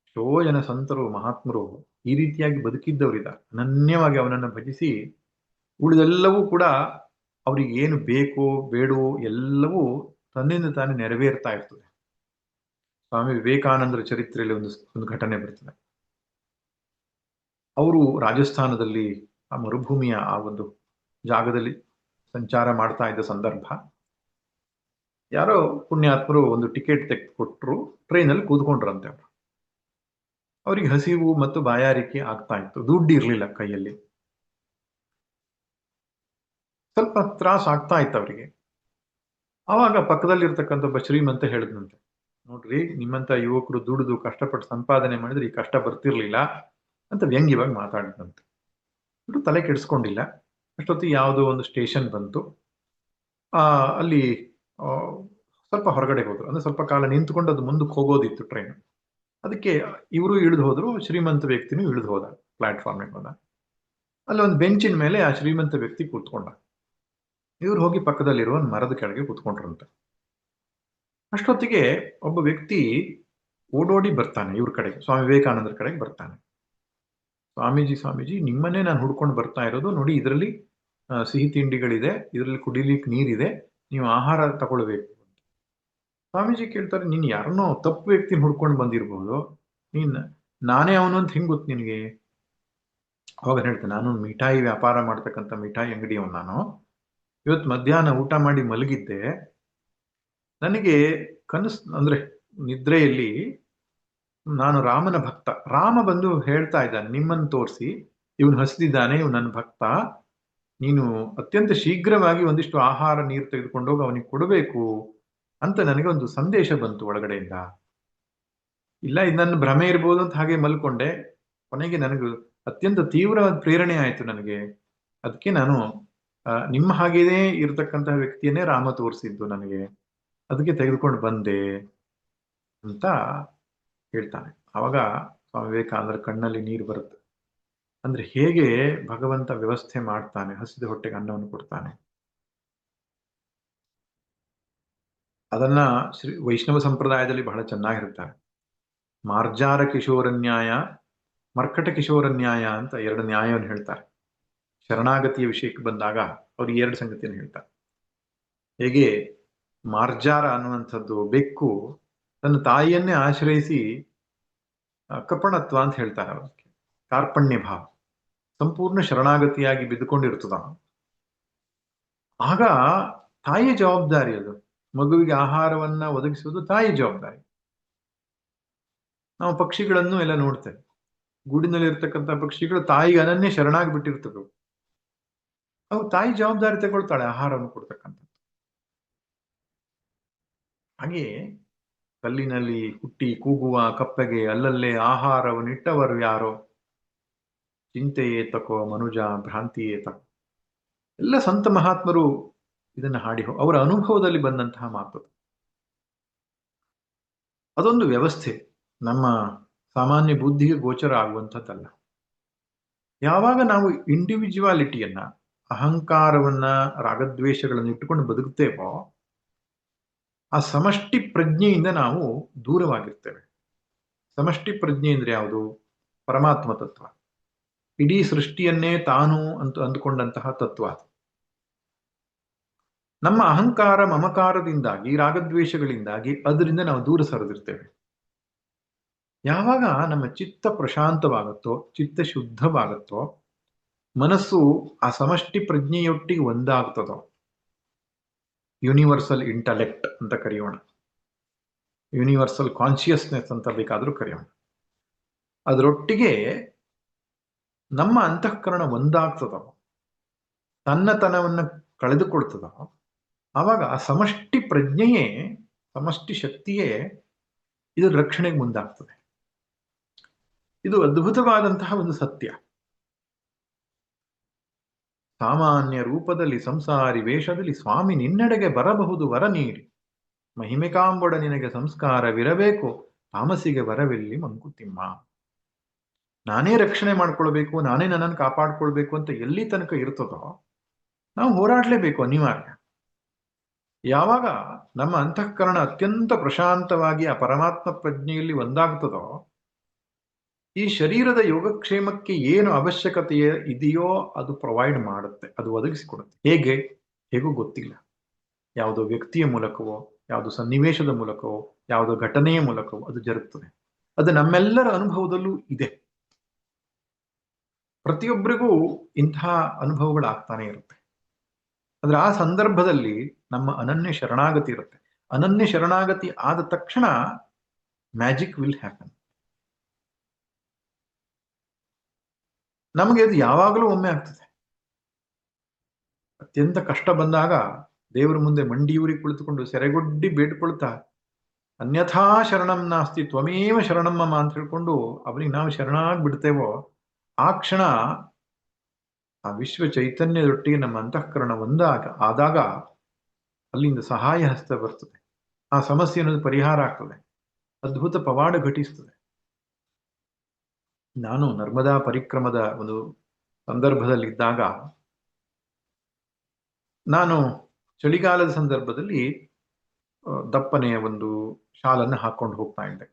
ಎಷ್ಟೋ ಜನ ಸಂತರು ಮಹಾತ್ಮರು ಈ ರೀತಿಯಾಗಿ ಬದುಕಿದ್ದವರಿದ್ದಾರೆ. ಅನನ್ಯವಾಗಿ ಅವನನ್ನು ಭಜಿಸಿ ಉಳಿದೆಲ್ಲವೂ ಕೂಡ ಅವ್ರಿಗೆ ಏನು ಬೇಕೋ ಬೇಡವೋ ಎಲ್ಲವೂ ತನ್ನಿಂದ ತಾನೇ ನೆರವೇರ್ತಾ ಇರ್ತದೆ. ಸ್ವಾಮಿ ವಿವೇಕಾನಂದರ ಚರಿತ್ರೆಯಲ್ಲಿ ಒಂದು ಘಟನೆ ಬರ್ತದೆ. ಅವರು ರಾಜಸ್ಥಾನದಲ್ಲಿ ಆ ಮರುಭೂಮಿಯ ಆ ಒಂದು ಜಾಗದಲ್ಲಿ ಸಂಚಾರ ಮಾಡ್ತಾ ಇದ್ದ ಸಂದರ್ಭ, ಯಾರೋ ಪುಣ್ಯಾತ್ಮರು ಒಂದು ಟಿಕೆಟ್ ತೆಗೆದು ಕೊಟ್ಟರು, ಟ್ರೈನಲ್ಲಿ ಕೂತ್ಕೊಂಡ್ರಂತೆ ಅವರು. ಅವರಿಗೆ ಹಸಿವು ಮತ್ತು ಬಾಯಾರಿಕೆ ಆಗ್ತಾ ಇತ್ತು, ದುಡ್ಡು ಇರ್ಲಿಲ್ಲ ಕೈಯಲ್ಲಿ, ಸ್ವಲ್ಪ ತ್ರಾಸ ಆಗ್ತಾ ಇತ್ತು ಅವರಿಗೆ. ಆವಾಗ ಪಕ್ಕದಲ್ಲಿರ್ತಕ್ಕಂಥ ಒಬ್ಬ ಶ್ರೀಮಂತ ಹೇಳಿದ್ನಂತೆ, ನೋಡ್ರಿ ನಿಮ್ಮಂತ ಯುವಕರು ದುಡಿದು ಕಷ್ಟಪಟ್ಟು ಸಂಪಾದನೆ ಮಾಡಿದ್ರೆ ಈ ಕಷ್ಟ ಬರ್ತಿರ್ಲಿಲ್ಲ ಅಂತ ವ್ಯಂಗ್ಯವಾಗಿ ಮಾತಾಡಿದಂತೆ. ಇವರು ತಲೆ ಕೆಡಿಸ್ಕೊಂಡಿಲ್ಲ. ಅಷ್ಟೊತ್ತಿಗೆ ಯಾವುದೋ ಒಂದು ಸ್ಟೇಷನ್ ಬಂತು. ಅಲ್ಲಿ ಸ್ವಲ್ಪ ಹೊರಗಡೆ ಹೋದ್ರು, ಅಂದ್ರೆ ಸ್ವಲ್ಪ ಕಾಲ ನಿಂತ್ಕೊಂಡು ಅದು ಮುಂದಕ್ಕೆ ಹೋಗೋದಿತ್ತು ಟ್ರೈನ್. ಅದಕ್ಕೆ ಇವರು ಇಳಿದು ಹೋದ್ರು, ಶ್ರೀಮಂತ ವ್ಯಕ್ತಿನೂ ಇಳಿದು ಹೋದ, ಪ್ಲಾಟ್ಫಾರ್ಮಿಗೆ ಹೋದ. ಅಲ್ಲಿ ಒಂದು ಬೆಂಚಿನ ಮೇಲೆ ಆ ಶ್ರೀಮಂತ ವ್ಯಕ್ತಿ ಕೂತ್ಕೊಂಡ. ಇವ್ರು ಹೋಗಿ ಪಕ್ಕದಲ್ಲಿರುವ ಒಂದು ಮರದ ಕೆಳಗೆ ಕೂತ್ಕೊಂಡ್ರಂತೆ. ಅಷ್ಟೊತ್ತಿಗೆ ಒಬ್ಬ ವ್ಯಕ್ತಿ ಓಡೋಡಿ ಬರ್ತಾನೆ ಇವ್ರ ಕಡೆಗೆ, ಸ್ವಾಮಿ ವಿವೇಕಾನಂದರ ಕಡೆಗೆ ಬರ್ತಾನೆ. ಸ್ವಾಮೀಜಿ ಸ್ವಾಮೀಜಿ ನಿಮ್ಮನ್ನೇ ನಾನು ಹುಡ್ಕೊಂಡು ಬರ್ತಾ ಇರೋದು, ನೋಡಿ ಇದರಲ್ಲಿ ಸಿಹಿ ತಿಂಡಿಗಳಿದೆ, ಇದರಲ್ಲಿ ಕುಡಿಲಿಕ್ಕೆ ನೀರಿದೆ, ನೀವು ಆಹಾರ ತಗೊಳ್ಬೇಕು. ಸ್ವಾಮೀಜಿ ಕೇಳ್ತಾರೆ, ನೀನ್ ಯಾರನ್ನೋ ತಪ್ಪು ವ್ಯಕ್ತಿನ ಹುಡ್ಕೊಂಡು ಬಂದಿರ್ಬೋದು, ನಾನೇ ಅವನು ಅಂತ ಹೆಂಗ್ ಗೊತ್ತು ನಿನಗೆ? ಅವಾಗ ಹೇಳ್ತೇನೆ, ನಾನು ಮಿಠಾಯಿ ವ್ಯಾಪಾರ ಮಾಡ್ತಕ್ಕಂಥ ಮಿಠಾಯಿ ಅಂಗಡಿಯವನು. ನಾನು ಇವತ್ತು ಮಧ್ಯಾಹ್ನ ಊಟ ಮಾಡಿ ಮಲಗಿದ್ದೆ, ನನಗೆ ಅಂದ್ರೆ ನಿದ್ರೆಯಲ್ಲಿ ನಾನು ರಾಮನ ಭಕ್ತ, ರಾಮ ಬಂದು ಹೇಳ್ತಾ ಇದ್ದಾನೆ ನಿಮ್ಮನ್ನು ತೋರಿಸಿ, ಇವನು ಹಸಿದಿದ್ದಾನೆ, ಇವನು ನನ್ನ ಭಕ್ತ, ನೀನು ಅತ್ಯಂತ ಶೀಘ್ರವಾಗಿ ಒಂದಿಷ್ಟು ಆಹಾರ ನೀರು ತೆಗೆದುಕೊಂಡೋಗಿ ಅವನಿಗೆ ಕೊಡಬೇಕು ಅಂತ ನನಗೆ ಒಂದು ಸಂದೇಶ ಬಂತು ಒಳಗಡೆಯಿಂದ. ಇಲ್ಲ, ಇದು ನನ್ನ ಭ್ರಮೆ ಇರ್ಬೋದು ಅಂತ ಹಾಗೆ ಮಲ್ಕೊಂಡೆ. ಕೊನೆಗೆ ನನಗೆ ಅತ್ಯಂತ ತೀವ್ರವಾದ ಪ್ರೇರಣೆ ಆಯ್ತು ನನಗೆ. ಅದಕ್ಕೆ ನಾನು ನಿಮ್ಮ ಹಾಗೇನೇ ಇರತಕ್ಕಂತಹ ವ್ಯಕ್ತಿಯನ್ನೇ ರಾಮ ತೋರಿಸಿದ್ದು ನನಗೆ, ಅದಕ್ಕೆ ತೆಗೆದುಕೊಂಡು ಬಂದೆ ಅಂತ ಹೇಳ್ತಾನೆ. ಅವಾಗ ಸ್ವಾಮಿ ವಿವೇಕಾನಂದರ ಕಣ್ಣಲ್ಲಿ ನೀರು ಬರುತ್ತೆ. ಅಂದ್ರೆ ಹೇಗೆ ಭಗವಂತ ವ್ಯವಸ್ಥೆ ಮಾಡ್ತಾನೆ, ಹಸಿದ ಹೊಟ್ಟೆಗೆ ಅನ್ನವನ್ನು ಕೊಡ್ತಾನೆ. ಅದನ್ನ ವೈಷ್ಣವ ಸಂಪ್ರದಾಯದಲ್ಲಿ ಬಹಳ ಚೆನ್ನಾಗಿರ್ತಾರೆ. ಮಾರ್ಜಾರ ಕಿಶೋರ ನ್ಯಾಯ, ಮರ್ಕಟ ಕಿಶೋರ ನ್ಯಾಯ ಅಂತ ಎರಡು ನ್ಯಾಯವನ್ನು ಹೇಳ್ತಾರೆ. ಶರಣಾಗತಿಯ ವಿಷಯಕ್ಕೆ ಬಂದಾಗ ಅವ್ರು ಎರಡು ಸಂಗತಿಯನ್ನು ಹೇಳ್ತಾರೆ. ಹೇಗೆ ಮಾರ್ಜಾರ ಅನ್ನುವಂಥದ್ದು ಬೆಕ್ಕು ತನ್ನ ತಾಯಿಯನ್ನೇ ಆಶ್ರಯಿಸಿ ಕಪಣತ್ವ ಅಂತ ಹೇಳ್ತಾರೆ, ಅದಕ್ಕೆ ಕಾರ್ಪಣ್ಯ ಭಾವ, ಸಂಪೂರ್ಣ ಶರಣಾಗತಿಯಾಗಿ ಬಿದ್ದುಕೊಂಡಿರ್ತದ. ಆಗ ತಾಯಿಯ ಜವಾಬ್ದಾರಿ ಅದು, ಮಗುವಿಗೆ ಆಹಾರವನ್ನ ಒದಗಿಸುವುದು ತಾಯಿಯ ಜವಾಬ್ದಾರಿ. ನಾವು ಪಕ್ಷಿಗಳನ್ನು ಎಲ್ಲ ನೋಡ್ತೇವೆ, ಗೂಡಿನಲ್ಲಿ ಇರ್ತಕ್ಕಂಥ ಪಕ್ಷಿಗಳು ತಾಯಿಗೆ ಅನನ್ಯ ಶರಣಾಗಿ ಬಿಟ್ಟಿರ್ತವೆ. ಅವು ತಾಯಿ ಜವಾಬ್ದಾರಿ ತಗೊಳ್ತಾಳೆ ಆಹಾರವನ್ನು ಕೊಡ್ತಕ್ಕಂಥದ್ದು. ಹಾಗೆ ಕಲ್ಲಿನಲ್ಲಿ ಹುಟ್ಟಿ ಕೂಗುವ ಕಪ್ಪೆಗೆ ಅಲ್ಲಲ್ಲೇ ಆಹಾರವನ್ನಿಟ್ಟವರು ಯಾರೋ, ಚಿಂತೆಯೇ ತಕೋ ಮನುಜ ಭ್ರಾಂತಿಯೇ ತಕೋ. ಎಲ್ಲ ಸಂತ ಮಹಾತ್ಮರು ಇದನ್ನ ಹಾಡಿ ಅವರ ಅನುಭವದಲ್ಲಿ ಬಂದಂತಹ ಮಾತು. ಅದೊಂದು ವ್ಯವಸ್ಥೆ, ನಮ್ಮ ಸಾಮಾನ್ಯ ಬುದ್ಧಿಗೆ ಗೋಚರ ಆಗುವಂಥದ್ದಲ್ಲ. ಯಾವಾಗ ನಾವು ಇಂಡಿವಿಜುವಾಲಿಟಿಯನ್ನ, ಅಹಂಕಾರವನ್ನ, ರಾಗದ್ವೇಷಗಳನ್ನು ಇಟ್ಟುಕೊಂಡು ಬದುಕುತ್ತೇವೋ, ಆ ಸಮಷ್ಟಿ ಪ್ರಜ್ಞೆಯಿಂದ ನಾವು ದೂರವಾಗಿರ್ತೇವೆ. ಸಮಷ್ಟಿ ಪ್ರಜ್ಞೆ ಅಂದ್ರೆ ಯಾವುದು? ಪರಮಾತ್ಮ ತತ್ವ, ಇಡೀ ಸೃಷ್ಟಿಯನ್ನೇ ತಾನು ಅಂತ ಅಂದುಕೊಂಡಂತಹ ತತ್ವ. ನಮ್ಮ ಅಹಂಕಾರ ಮಮಕಾರದಿಂದಾಗಿ, ರಾಗದ್ವೇಷಗಳಿಂದಾಗಿ ಅದರಿಂದ ನಾವು ದೂರ ಸರಿದಿರ್ತೇವೆ. ಯಾವಾಗ ನಮ್ಮ ಚಿತ್ತ ಪ್ರಶಾಂತವಾಗುತ್ತೋ, ಚಿತ್ತ ಶುದ್ಧವಾಗುತ್ತೋ, ಮನಸ್ಸು ಆ ಸಮಷ್ಟಿ ಪ್ರಜ್ಞೆಯೊಟ್ಟಿಗೆ ಒಂದಾಗ್ತದೋ, ಯೂನಿವರ್ಸಲ್ ಇಂಟಲೆಕ್ಟ್ ಅಂತ ಕರೆಯೋಣ, ಯೂನಿವರ್ಸಲ್ ಕಾನ್ಶಿಯಸ್ನೆಸ್ ಅಂತ ಬೇಕಾದ್ರೂ ಕರೆಯೋಣ, ಅದರೊಟ್ಟಿಗೆ ನಮ್ಮ ಅಂತಃಕರಣ ಒಂದಾಗ್ತದೋ, ತನ್ನತನವನ್ನು ಕಳೆದುಕೊಳ್ತದೋ, ಆವಾಗ ಆ ಸಮಷ್ಟಿ ಪ್ರಜ್ಞೆಯೇ, ಸಮಷ್ಟಿ ಶಕ್ತಿಯೇ ಇದರ ರಕ್ಷಣೆಗೆ ಮುಂದಾಗ್ತದೆ. ಇದು ಅದ್ಭುತವಾದಂತಹ ಒಂದು ಸತ್ಯ. ಸಾಮಾನ್ಯ ರೂಪದಲ್ಲಿ ಸಂಸಾರಿ ವೇಷದಲ್ಲಿ ಸ್ವಾಮಿ ನಿನ್ನೆಡೆಗೆ ಬರಬಹುದು ವರ ನೀಡಿ, ಮಹಿಮೆ ಕಾಂಬೊಡ ನಿನಗೆ ಸಂಸ್ಕಾರವಿರಬೇಕು, ತಾಮಸಿಗೆ ವರವೆಲ್ಲಿ ಮಂಕುತಿಮ್ಮ. ನಾನೇ ರಕ್ಷಣೆ ಮಾಡ್ಕೊಳ್ಬೇಕು, ನಾನೇ ನನ್ನನ್ನು ಕಾಪಾಡ್ಕೊಳ್ಬೇಕು ಅಂತ ಎಲ್ಲಿ ತನಕ ಇರ್ತದೋ ನಾವು ಹೋರಾಡಲೇಬೇಕು, ಅನಿವಾರ್ಯ. ಯಾವಾಗ ನಮ್ಮ ಅಂತಃಕರಣ ಅತ್ಯಂತ ಪ್ರಶಾಂತವಾಗಿ ಆ ಪರಮಾತ್ಮ ಪ್ರಜ್ಞೆಯಲ್ಲಿ ಒಂದಾಗ್ತದೋ, ಈ ಶರೀರದ ಯೋಗಕ್ಷೇಮಕ್ಕೆ ಏನು ಅವಶ್ಯಕತೆ ಇದೆಯೋ ಅದು ಪ್ರೊವೈಡ್ ಮಾಡುತ್ತೆ, ಅದು ಒದಗಿಸಿಕೊಡುತ್ತೆ. ಹೇಗೋ ಗೊತ್ತಿಲ್ಲ. ಯಾವುದೋ ವ್ಯಕ್ತಿಯ ಮೂಲಕವೋ, ಯಾವುದೋ ಸನ್ನಿವೇಶದ ಮೂಲಕವೋ, ಯಾವುದೋ ಘಟನೆಯ ಮೂಲಕವೋ ಅದು ಜರುಗ್ತದೆ. ಅದು ನಮ್ಮೆಲ್ಲರ ಅನುಭವದಲ್ಲೂ ಇದೆ. ಪ್ರತಿಯೊಬ್ಬರಿಗೂ ಇಂತಹ ಅನುಭವಗಳಾಗ್ತಾನೆ ಇರುತ್ತೆ. ಅಂದ್ರೆ ಆ ಸಂದರ್ಭದಲ್ಲಿ ನಮ್ಮ ಅನನ್ಯ ಶರಣಾಗತಿ ಇರುತ್ತೆ. ಅನನ್ಯ ಶರಣಾಗತಿ ಆದ ತಕ್ಷಣ ಮ್ಯಾಜಿಕ್ ವಿಲ್ ಹ್ಯಾಪನ್. ನಮಗೆ ಅದು ಯಾವಾಗಲೂ ಒಮ್ಮೆ ಆಗ್ತದೆ. ಅತ್ಯಂತ ಕಷ್ಟ ಬಂದಾಗ ದೇವರ ಮುಂದೆ ಮಂಡಿಯೂರಿ ಕುಳಿತುಕೊಂಡು ಸೆರೆಗೊಡ್ಡಿ ಬೇಡ್ಕೊಳ್ತಾ, ಅನ್ಯಥಾ ಶರಣಂ ನಾಸ್ತಿ ತ್ವಮೇವ ಶರಣಂ ಮಮ ಅಂತ ಹೇಳ್ಕೊಂಡು ಅವನಿಗೆ ನಾವು ಶರಣಾಗಿ ಬಿಡ್ತೇವೋ, ಆ ಕ್ಷಣ ಆ ವಿಶ್ವ ಚೈತನ್ಯದೊಟ್ಟಿಗೆ ನಮ್ಮ ಅಂತಃಕರಣ ಆದಾಗ ಅಲ್ಲಿಂದ ಸಹಾಯ ಹಸ್ತ ಬರ್ತದೆ. ಆ ಸಮಸ್ಯೆ ಅನ್ನೋದು ಪರಿಹಾರ ಆಗ್ತದೆ. ಅದ್ಭುತ ಪವಾಡ ಘಟಿಸ್ತದೆ. ನಾನು ನರ್ಮದಾ ಪರಿಕ್ರಮದ ಒಂದು ಸಂದರ್ಭದಲ್ಲಿದ್ದಾಗ, ನಾನು ಚಳಿಗಾಲದ ಸಂದರ್ಭದಲ್ಲಿ ದಪ್ಪನೆಯ ಒಂದು ಶಾಲನ್ನು ಹಾಕೊಂಡು ಹೋಗ್ತಾ ಇದ್ದೆ.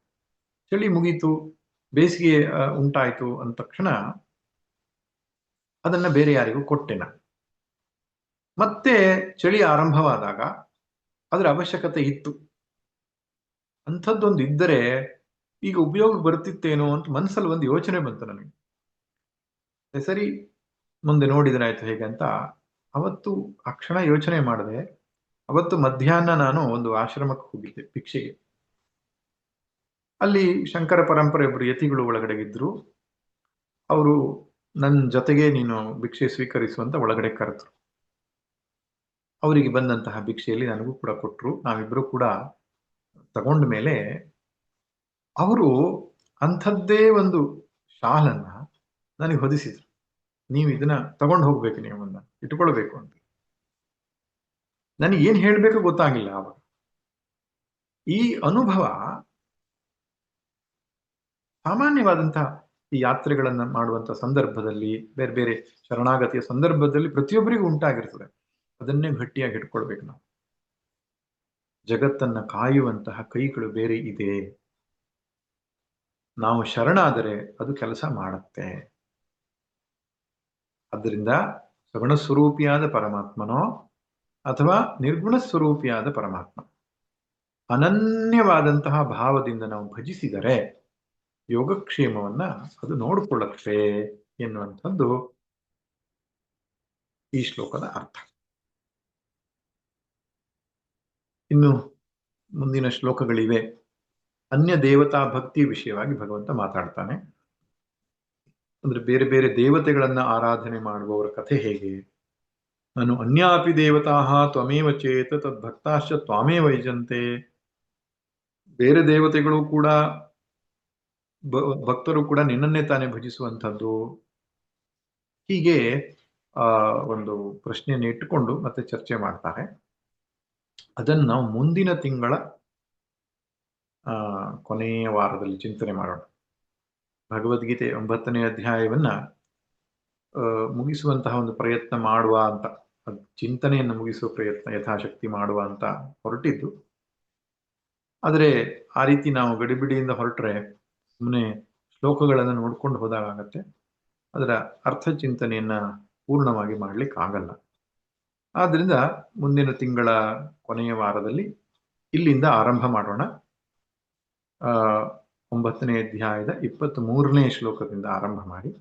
ಚಳಿ ಮುಗೀತು, ಬೇಸಿಗೆ ಉಂಟಾಯಿತು ಅಂದ ತಕ್ಷಣ ಅದನ್ನ ಬೇರೆ ಯಾರಿಗೂ ಕೊಟ್ಟೆ ನಾನು. ಮತ್ತೆ ಚಳಿ ಆರಂಭವಾದಾಗ ಅದರ ಅವಶ್ಯಕತೆ ಇತ್ತು. ಅಂಥದ್ದೊಂದು ಇದ್ದರೆ ಈಗ ಉಪಯೋಗ ಬರ್ತಿತ್ತೇನೋ ಅಂತ ಮನಸ್ಸಲ್ಲಿ ಒಂದು ಯೋಚನೆ ಬಂತು ನನಗೆ. ಸರಿ, ಮುಂದೆ ನೋಡಿದ್ರೆ ಆಯ್ತು ಹೇಗೆ ಅಂತ ಅವತ್ತು ಆ ಕ್ಷಣ ಯೋಚನೆ ಮಾಡಿದೆ. ಅವತ್ತು ಮಧ್ಯಾಹ್ನ ನಾನು ಒಂದು ಆಶ್ರಮಕ್ಕೆ ಹೋಗಿದ್ದೆ ಭಿಕ್ಷೆಗೆ. ಅಲ್ಲಿ ಶಂಕರ ಪರಂಪರೆ ಒಬ್ಬರು ಯತಿಗಳು ಒಳಗಡೆಗಿದ್ರು. ಅವರು ನನ್ನ ಜೊತೆಗೆ ನೀನು ಭಿಕ್ಷೆ ಸ್ವೀಕರಿಸುವಂತ ಒಳಗಡೆ ಕರೆದ್ರು. ಅವರಿಗೆ ಬಂದಂತಹ ಭಿಕ್ಷೆಯಲ್ಲಿ ನನಗೂ ಕೂಡ ಕೊಟ್ಟರು. ನಾವಿಬ್ರು ಕೂಡ ತಗೊಂಡ ಮೇಲೆ ಅವರು ಅಂಥದ್ದೇ ಒಂದು ಶಾಲನ್ನ ನನಗೆ ಹೊದಿಸಿದ್ರು. ನೀವು ಇದನ್ನ ತಗೊಂಡು ಹೋಗ್ಬೇಕು, ನೀವು ಅದನ್ನ ಇಟ್ಕೊಳ್ಬೇಕು ಅಂತ. ನನಗೆ ಏನ್ ಹೇಳ್ಬೇಕು ಗೊತ್ತಾಗಿಲ್ಲ ಆವಾಗ. ಈ ಅನುಭವ ಸಾಮಾನ್ಯವಾದಂತಹ ಈ ಯಾತ್ರೆಗಳನ್ನ ಮಾಡುವಂತಹ ಸಂದರ್ಭದಲ್ಲಿ, ಬೇರೆ ಬೇರೆ ಶರಣಾಗತಿಯ ಸಂದರ್ಭದಲ್ಲಿ ಪ್ರತಿಯೊಬ್ಬರಿಗೂ ಉಂಟಾಗಿರ್ತದೆ. ಅದನ್ನೇ ಗಟ್ಟಿಯಾಗಿ ಇಟ್ಕೊಳ್ಬೇಕು ನಾವು. ಜಗತ್ತನ್ನ ಕಾಯುವಂತಹ ಕೈಗಳು ಬೇರೆ ಇದೆ. ನಾವು ಶರಣಾದರೆ ಅದು ಕೆಲಸ ಮಾಡುತ್ತೆ. ಆದ್ದರಿಂದ ಸಗುಣ ಸ್ವರೂಪಿಯಾದ ಪರಮಾತ್ಮನೋ ಅಥವಾ ನಿರ್ಗುಣ ಸ್ವರೂಪಿಯಾದ ಪರಮಾತ್ಮ ಅನನ್ಯವಾದಂತಹ ಭಾವದಿಂದ ನಾವು ಭಜಿಸಿದರೆ ಯೋಗಕ್ಷೇಮವನ್ನ ಅದು ನೋಡಿಕೊಳ್ಳುತ್ತೆ ಎನ್ನುವಂಥದ್ದು ಈ ಶ್ಲೋಕದ ಅರ್ಥ. ಇನ್ನು ಮುಂದಿನ ಶ್ಲೋಕಗಳಿವೆ. ಅನ್ಯ ದೇವತಾ ಭಕ್ತಿ ವಿಷಯವಾಗಿ ಭಗವಂತ ಮಾತಾಡ್ತಾನೆ. ಅಂದ್ರೆ ಬೇರೆ ಬೇರೆ ದೇವತೆಗಳನ್ನ ಆರಾಧನೆ ಮಾಡುವವರ ಕಥೆ ಹೇಗೆ. ನಾನು ಅನ್ಯಾಪಿ ದೇವತಾ ತ್ವಮೇವ ಚೇತ ತದ್ಭಕ್ತಾಶ್ಚ ತ್ವಾಮೇವ ಯಜಂತೆ. ಬೇರೆ ದೇವತೆಗಳು ಕೂಡ ಭಕ್ತರು ಕೂಡ ನಿನ್ನನ್ನೇ ತಾನೇ ಭಜಿಸುವಂಥದ್ದು. ಹೀಗೆ ಒಂದು ಪ್ರಶ್ನೆಯನ್ನು ಇಟ್ಟುಕೊಂಡು ಮತ್ತೆ ಚರ್ಚೆ ಮಾಡ್ತಾರೆ. ಅದನ್ನು ನಾವು ಮುಂದಿನ ತಿಂಗಳ ಕೊನೆಯ ವಾರದಲ್ಲಿ ಚಿಂತನೆ ಮಾಡೋಣ. ಭಗವದ್ಗೀತೆ 9ನೇ ಅಧ್ಯಾಯವನ್ನ ಮುಗಿಸುವಂತಹ ಒಂದು ಪ್ರಯತ್ನ ಮಾಡುವ ಅಂತ, ಚಿಂತನೆಯನ್ನು ಮುಗಿಸುವ ಪ್ರಯತ್ನ ಯಥಾಶಕ್ತಿ ಮಾಡುವ ಅಂತ ಹೊರಟಿದ್ದು. ಆದರೆ ಆ ರೀತಿ ನಾವು ಗಡಿಬಿಡಿಯಿಂದ ಹೊರಟ್ರೆ ಸುಮ್ಮನೆ ಶ್ಲೋಕಗಳನ್ನು ನೋಡ್ಕೊಂಡು ಹೋದಾಗತ್ತೆ. ಅದರ ಅರ್ಥ ಚಿಂತನೆಯನ್ನ ಪೂರ್ಣವಾಗಿ ಮಾಡ್ಲಿಕ್ಕೆ ಆಗಲ್ಲ. ಆದ್ರಿಂದ ಮುಂದಿನ ತಿಂಗಳ ಕೊನೆಯ ವಾರದಲ್ಲಿ ಇಲ್ಲಿಂದ ಆರಂಭ ಮಾಡೋಣ. 9ನೇ ಅಧ್ಯಾಯದ 23ನೇ ಶ್ಲೋಕದಿಂದ ಆರಂಭ ಮಾಡಿ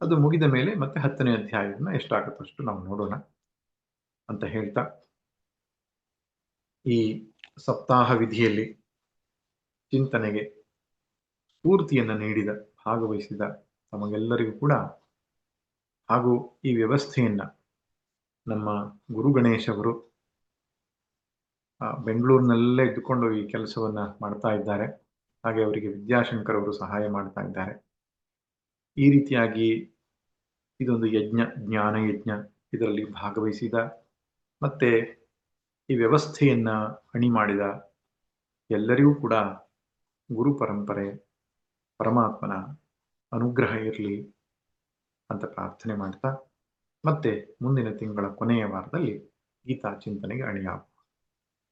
ಅದು ಮುಗಿದ ಮೇಲೆ ಮತ್ತೆ 10ನೇ ಅಧ್ಯಾಯವನ್ನು ಎಷ್ಟಾಗುತ್ತಷ್ಟು ನಾವು ನೋಡೋಣ ಅಂತ ಹೇಳ್ತಾ, ಈ ಸಪ್ತಾಹ ವಿಧಿಯಲ್ಲಿ ಚಿಂತನೆಗೆ ಸ್ಫೂರ್ತಿಯನ್ನು ನೀಡಿದ, ಭಾಗವಹಿಸಿದ ತಮಗೆಲ್ಲರಿಗೂ ಕೂಡ, ಹಾಗೂ ಈ ವ್ಯವಸ್ಥೆಯನ್ನ ನಮ್ಮ ಗುರು ಗಣೇಶ್ ಅವರು ಬೆಂಗಳೂರಿನಲ್ಲೇ ಇದ್ದುಕೊಂಡು ಈ ಕೆಲಸವನ್ನ ಮಾಡ್ತಾ ಇದ್ದಾರೆ. ಹಾಗೆ ಅವರಿಗೆ ವಿದ್ಯಾಶಂಕರ್ ಅವರು ಸಹಾಯ ಮಾಡ್ತಾ ಇದ್ದಾರೆ. ಈ ರೀತಿಯಾಗಿ ಇದೊಂದು ಯಜ್ಞ, ಜ್ಞಾನ ಯಜ್ಞ. ಇದರಲ್ಲಿ ಭಾಗವಹಿಸಿದ ಮತ್ತೆ ಈ ವ್ಯವಸ್ಥೆಯನ್ನ ಅಣಿ ಮಾಡಿದ ಎಲ್ಲರಿಗೂ ಕೂಡ ಗುರು ಪರಂಪರೆ, ಪರಮಾತ್ಮನ ಅನುಗ್ರಹ ಇರಲಿ ಅಂತ ಪ್ರಾರ್ಥನೆ ಮಾಡ್ತಾ ಮತ್ತೆ ಮುಂದಿನ ತಿಂಗಳ ಕೊನೆಯ ವಾರದಲ್ಲಿ ಗೀತಾ ಚಿಂತನೆಗೆ ಅಣಿಯಾಗುವ.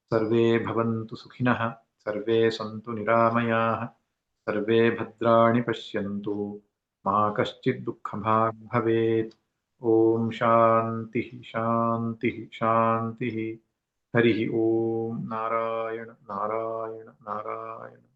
ಸರ್ವೇ ಭವಂತು ಸುಖಿನಃ, ಸರ್ವೇ ಸಂತು ನಿರಾಮಯಾಃ, ಸರ್ವೇ ಭದ್ರಾಣಿ ಪಶ್ಯಂತು, ಮಾ ಕಶ್ಚಿತ್ ದುಃಖಭಾಗ್ ಭವೇತ್. ಓಂ ಶಾಂತಿ ಶಾಂತಿ ಶಾಂತಿ. ಹರಿ ಓಂ. ನಾರಾಯಣ ನಾರಾಯಣ ನಾರಾಯಣ.